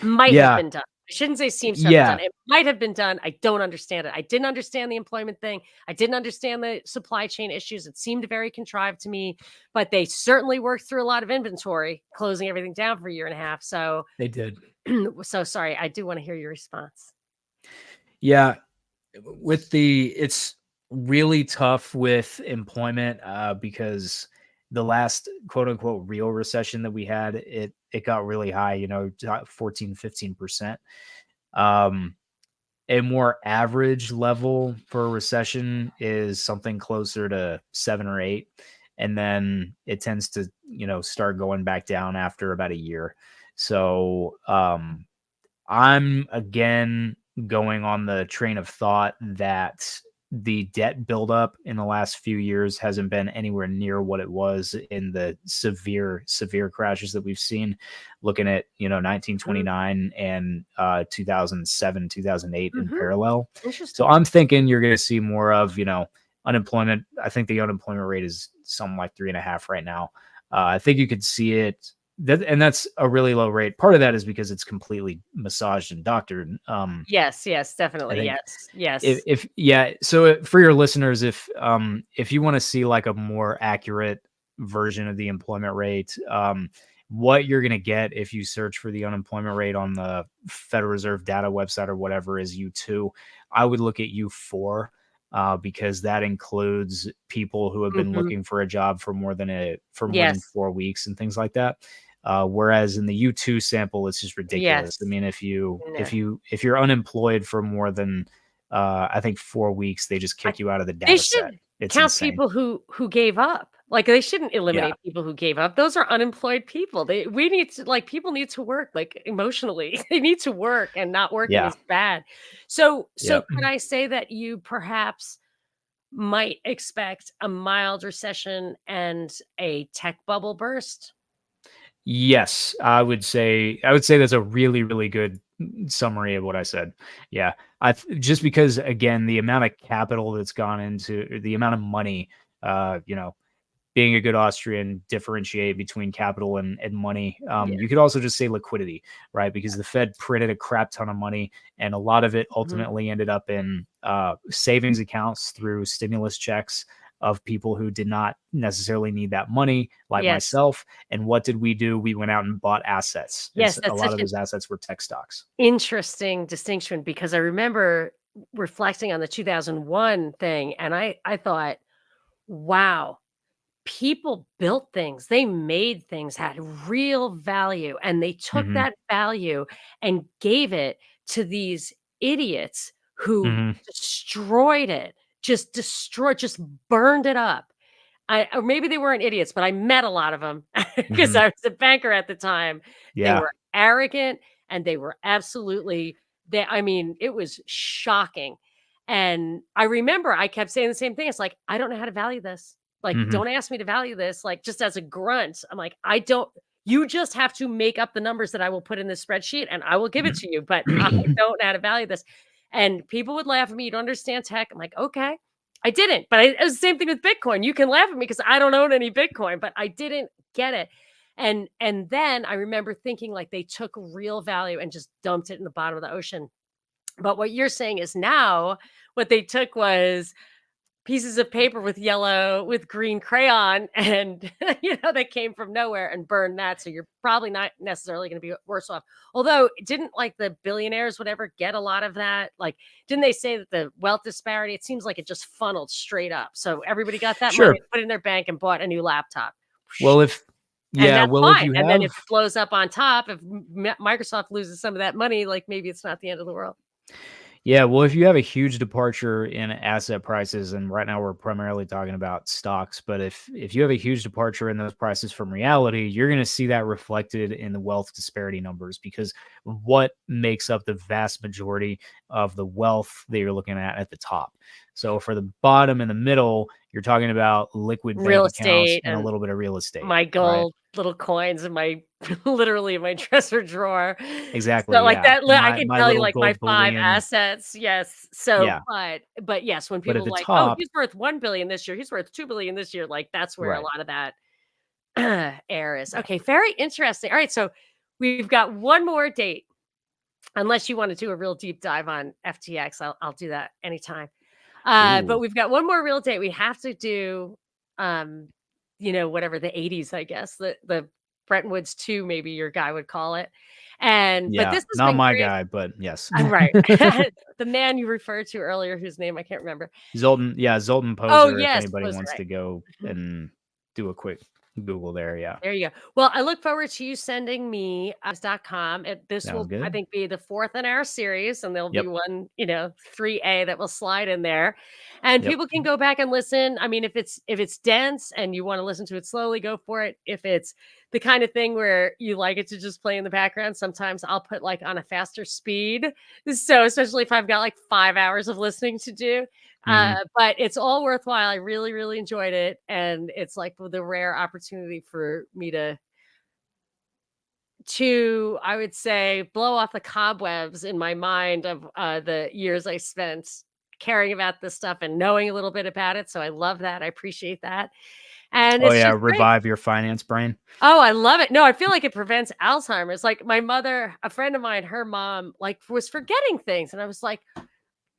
Might have Yeah, been done. I shouldn't say seems to have been done. yeah, It might have been done. I don't understand it. I didn't understand the employment thing. I didn't understand the supply chain issues. It seemed very contrived to me, but they certainly worked through a lot of inventory, closing everything down for a year and a half. So, they did. so sorry. I do want to hear your response. Yeah, it's really tough with employment, because the last quote unquote real recession that we had, it got really high, 14, 15%. Um, a more average level for a recession is something closer to 7 or 8, and then it tends to, start going back down after about a year. So, I'm again going on the train of thought that the debt buildup in the last few years hasn't been anywhere near what it was in the severe crashes that we've seen. Looking at, Mhm. 1929 and 2007, 2008 in Mhm. parallel. So Interesting. I'm thinking you're going to see more of, unemployment. I think the unemployment rate is something like 3.5 right now. I think you could see it and that's a really low rate. Part of that is because it's completely massaged and doctored. Yes, yes, I definitely. think Yes. Yes. if yeah, so for your listeners, if you want to see like a more accurate version of the employment rate, what you're gonna get if you search for the unemployment rate on the Federal Reserve data website or whatever is U2. I would look at U4, because that includes people who have been Mhm. looking for a job for more than Yes. 4 weeks and things like that. Whereas in the U2 sample, it's just ridiculous. I Yes. mean, No. if you're unemployed for more than I think 4 weeks, they just I kick you out of the They data set. should It's count insane. people who gave up. Like, they shouldn't Yeah. eliminate people who gave up. Those are unemployed people. We need to like, people need to work, like, emotionally. They need to work, and not working Yeah. is bad. So Yep. could I say that you perhaps might expect a mild recession and a tech bubble burst? Yes, I would say that's a really, really good summary of what I said. Yeah. Just because again, the amount of capital that's gone into or the amount of money, you know, being a good Austrian, differentiate between capital and money. Yeah. You could also just say liquidity, right? Because the Fed printed a crap ton of money, and a lot of it Mhm. ultimately ended up in savings accounts through stimulus checks of people who did not necessarily need that money, like Yes. myself. And what did we do? We went out and bought assets, and Yes, a that's lot such of an those assets were tech stocks. interesting distinction because I remember reflecting on the 2001 thing, and I thought, "Wow, people built things, they made things, had real value, and they took Hmm. that value and gave it to these idiots who Hmm. destroyed it, just burned it up." Or maybe they weren't idiots, but I met a lot of them because Hmm. I was a banker at the time. They Yeah. were arrogant and they were absolutely I mean, it was shocking. And I remember I kept saying the same thing. It's like, I don't know how to value this. Like, Hmm. don't ask me to value this. Like, just as a grunt, I'm like, I don't, you just have to make up the numbers that I will put in this spreadsheet and I will give it to you, but I don't know how to value this. And people would laugh at me. You don't understand tech. I'm like, okay. I didn't, but it was the same thing with Bitcoin. You can laugh at me because I don't own any Bitcoin, but I didn't get it. And then I remember thinking like they took real value and just dumped it in the bottom of the ocean. But what you're saying is now what they took was pieces of paper with green crayon and that came from nowhere and burned that, so you're probably not necessarily going to be worse off. Although didn't like the billionaires whatever get a lot of that, like didn't they say that the wealth disparity, it seems like it just funneled straight up, so everybody got that money, Sure. put it in their bank and bought a new laptop. Well, if And yeah, that's well, if fine, you and then have if it blows up on top, if Microsoft loses some of that money, like maybe it's not the end of the world. Yeah, well, if you have a huge departure in asset prices, and right now we're primarily talking about stocks, but if you have a huge departure in those prices from reality, you're going to see that reflected in the wealth disparity numbers because what makes up the vast majority of the wealth that you're looking at the top. So for the bottom and the middle, you're talking about liquid bank Real accounts estate and a and little bit of real estate, my right? gold little coins in my literally in my dresser drawer. Exactly. So, like, Yeah. I My can my tell you, little like, my gold 5 bullion. assets, yes. So, Yeah. but yes, when But at people the like, "Oh, top, he's worth 1,000,000,000 this year, he's worth 2,000,000,000 this year," like, that's where a right. lot of that air is. Okay, very interesting. Alright, so we've got one more date, unless you wanna do a real deep dive on FTX, I'll do that anytime. But Ooh. we've got one more real date. We have to do, um, whatever the 80s, I guess, the Bretton Woods 2, maybe your guy would call it. But Yeah, this has not been my great. guy, but yes. I'm right. The man you referred to earlier, whose name I can't remember. Zoltan Oh, Poser, if yes, anybody was wants right. to go and do a quick Google there, yeah. There you go. Well, I look forward to you sending me .com. This Sounds will, I good. think, be the fourth in our series, and there'll be Yep, one, 3A that will slide in there. And yep. people can go back and listen. I mean, if it's dense and you want to listen to it slowly, go for it. If it's the kind of thing where you like it to just play in the background, sometimes I'll put like on a faster speed. So especially if I've got like 5 hours of listening to do. Mhm. But it's all worthwhile. I really, really enjoyed it, and it's like the rare opportunity for me to I would say blow off the cobwebs in my mind of the years I spent caring about this stuff and knowing a little bit about it. So I love that. I appreciate that, and Oh, it's yeah, just great. revive your finance brain. Oh, I love it. No, I feel like it prevents Alzheimer's. Like my mother, a friend of mine, her mom, like was forgetting things, and I was like,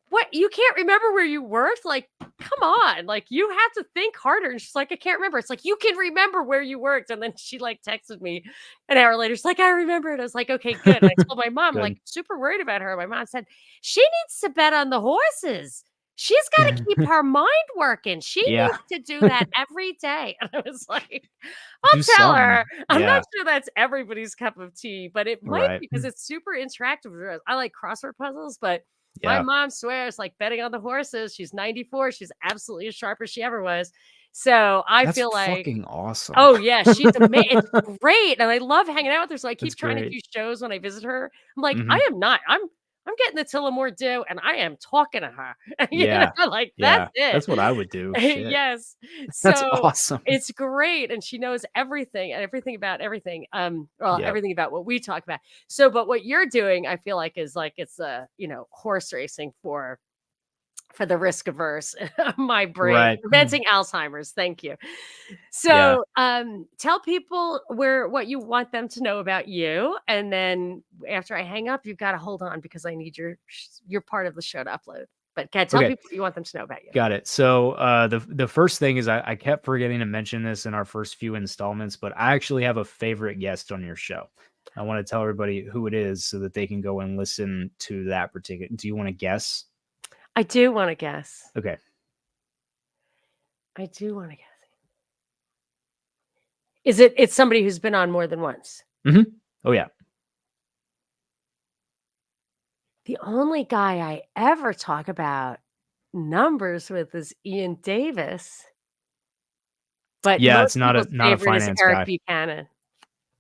what? You can't remember where you worked? Like, come on. Like, you have to think harder. And she's like, I can't remember. It's like, you can remember where you worked. And then she like texted me an hour later. She's like, I remember it. I was like, okay, good. And I told my mom, like, Good. super worried about her. My mom said, she needs to bet on the horses. She's got to keep her mind working. She Yeah. needs to do that every day. And I was like, Do I'll tell something. her. I'm not Yeah, sure that's everybody's cup of tea, but it might right. because it's super interactive. I like crossword puzzles, but my Yeah. mom swears, like, betting on the horses. She's 94. She's absolutely as sharp as she ever was. So, I That's feel like fucking awesome. oh, yeah, she's it's great, and I love hanging out with her, so I That's keep trying to great. do shows when I visit her. I'm like, Mhm. I'm I'm getting the Tullamore Dew and I am talking to her. Yeah. Like that's Yeah. it. That's what I would do. Shit. Yes. That's So awesome. it's great. And she knows everything and everything about everything. Well, Yep. everything about what we talk about. So, but what you're doing, I feel like is like it's horse racing for the risk averse my brain, Right. preventing Alzheimer's. Thank you. Yeah. So, tell people what you want them to know about you, and then after I hang up, you've got to hold on because I need your part of the show to upload. But tell Okay. people what you want them to know about you. Got it. So the first thing is I kept forgetting to mention this in our first few installments, but I actually have a favorite guest on your show. I want to tell everybody who it is so that they can go and listen to that particular. Do you want to guess? I do want to guess. Okay. I do want to guess. It's somebody who's been on more than once? Oh yeah. The only guy I ever talk about numbers with is Ian Davis, but Yeah, most it's not a people's not a favorite is finance Eric guy. Buchanan.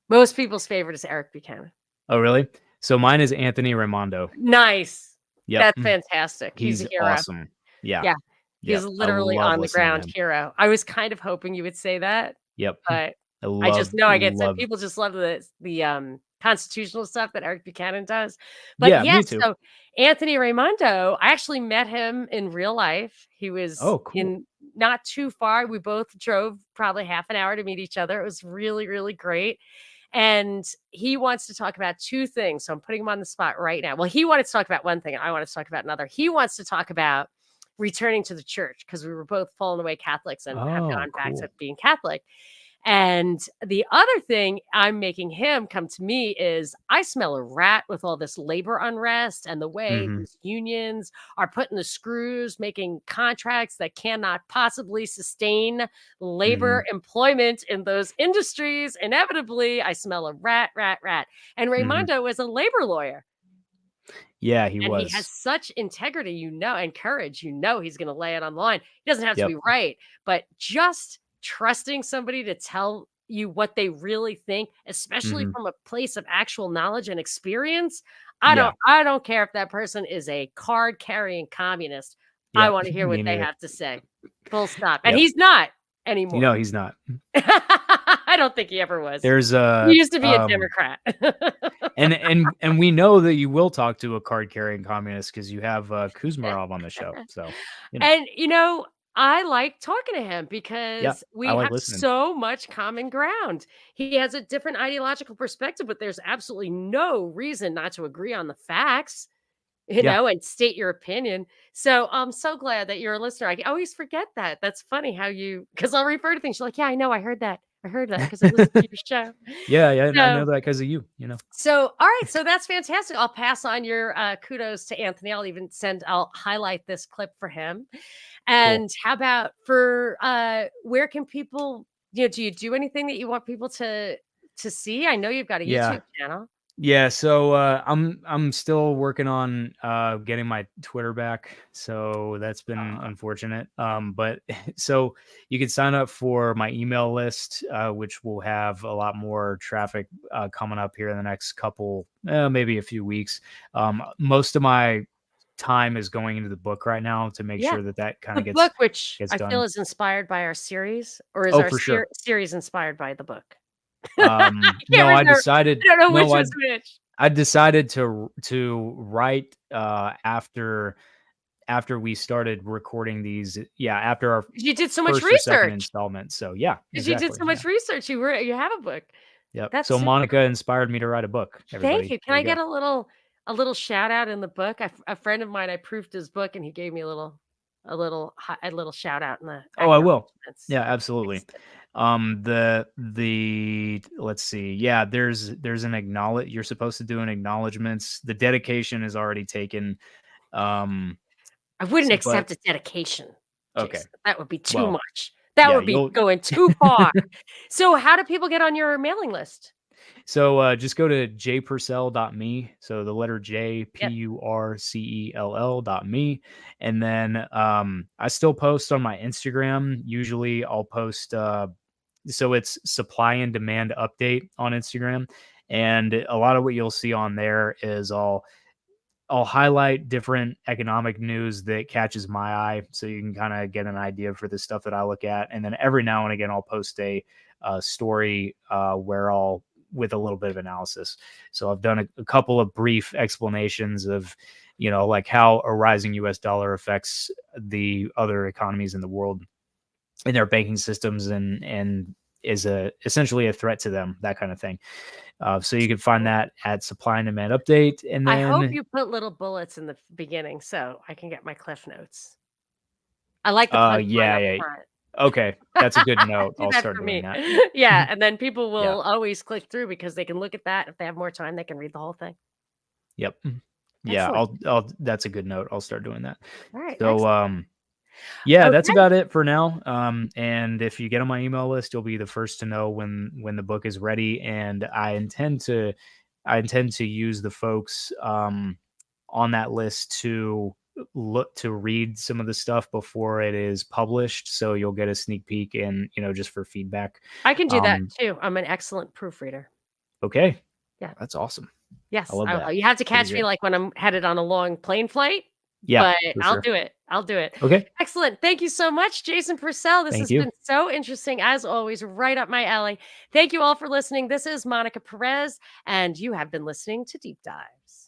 Most people's favorite is Eric Buchanan. Oh really? So mine is Anthony Raimondo. Nice. Yep. That's fantastic. He's a He's hero. awesome. Yeah. Yeah. He's Yep. I literally love on the listening to ground him. hero. I was kind of hoping you would say that, Yep. but I I just love know I get some love. people just love the constitutional stuff that Eric Buchanan does. But Yeah, yes, me too. so Anthony Raimondo, I actually met him in real life. He was Oh, cool. in not too far. We both drove probably half an hour to meet each other. It was really, really great. And he wants to talk about two things. So I'm putting him on the spot right now. Well, he wanted to talk about one thing, and I wanted to talk about another. He wants to talk about returning to the church because we were both fallen away Catholics and have Oh, gone back to cool. being Catholic. And the other thing I'm making him come to me is I smell a rat with all this labor unrest and the way Mhm. these unions are putting the screws, making contracts that cannot possibly sustain labor Mhm. employment in those industries. Inevitably, I smell a rat, rat, rat. And Mhm. Raimondo is a labor lawyer. Yeah, he And he has was. such integrity, and courage, he's gonna lay it on the line. He doesn't have to Yep. be right, but just trusting somebody to tell you what they really think, especially Mhm. from a place of actual knowledge and experience. Yeah. I don't care if that person is a card-carrying communist. I Yep. wanna hear Me what they neither. have to say. Full stop. And Yep. he's not anymore. He's not. I don't think he ever was. There's He a used to be a Democrat. and we know that you will talk to a card carrying communist because you have Kuzmarov on the show. So, you know. And, I like talking to him Yeah. because I we like have listening. so much common ground. He has a different ideological perspective, but there's absolutely no reason not to agree on the facts, Yeah. and state your opinion. So I'm so glad that you're a listener. I always forget that. That's funny how because I'll refer to things. You're like, yeah, I know. I heard that. I heard that because I listened to your show. Yeah, yeah, and I know So that because of you. all right, so that's fantastic. I'll pass on your kudos to Anthony. I'll highlight this clip for him. Cool. And how about for where can people, do you do anything that you want people to see? I know you've got a Yeah. YouTube channel. Yeah, so I'm still working on getting my Twitter back, so that's been Aw. unfortunate. But so you can sign up for my email list, which will have a lot more traffic coming up here in the next couple, maybe a few weeks. Most of my time is going into the book right now to make Yeah. sure that kind The of gets book, which gets I feel done. is inspired by our series, or is Oh, our for sure. series inspired by the book? I can't No, remember. I don't know which no, was which. I decided to write after we started recording these. Yeah, after our 'Cause you did so much first or second research. installment. So yeah, Because you did exactly. so Yeah. much research. You have a book. Yep. That's So super. Monica inspired me to write a book. Thank Everybody, you. Can there I you get go. a little shout out in the book? A friend of mine, I proofed his book, and he gave me a little shout out in the Oh, I will. acknowledgments. Yeah, absolutely. The let's see. Yeah, there's an acknowledge. You're supposed to do an acknowledgments. The dedication is already taken. Um, I wouldn't but accept a dedication, okay. Jason. That would be too Well, much. That yeah, would be you'll going too far. So how do people get on your mailing list? So just go to jpurcell.me. So the letter J Yep. Purcell.me. And then I still post on my Instagram. Usually I'll post so it's supply and demand update on Instagram. And a lot of what you'll see on there is I'll highlight different economic news that catches my eye, so you can kind of get an idea for the stuff that I look at. And then every now and again, I'll post a story where I'll with a little bit of analysis. So I've done a couple of brief explanations of, like how a rising U.S. dollar affects the other economies in the world in their banking systems and is essentially a threat to them, that kind of thing. So you can find that at Supply and Demand Update, and I hope then you put little bullets in the beginning so I can get my cliff notes. I like the punchline yeah, up yeah, front. okay, that's a good note. Do I'll that start for doing me. that. Yeah, Mhm. and then people Yeah, will always click through because they can look at that. If they have more time, they can read the whole thing. yep, yeah. Excellent. I'll. That's a good note. I'll start doing that. All right, So, excellent. yeah, that's Okay. about it for now. And if you get on my email list, you'll be the first to know when the book is ready. And I intend to use the folks on that list to look to read some of the stuff before it is published. So you'll get a sneak peek and just for feedback. I can do that Um, too. I'm an excellent proofreader. okay, Yeah. that's awesome. I Yes. love that. You have to Really catch me good. like when I'm headed on a long plane flight, Yeah, but for I'll sure. do it. I'll do it. Okay, Excellent. Thank you so much, Jason Purcell. This thank has you. been so interesting, as always, right up my alley. Thank you all for listening. This is Monica Perez, and you have been listening to Deep Dives.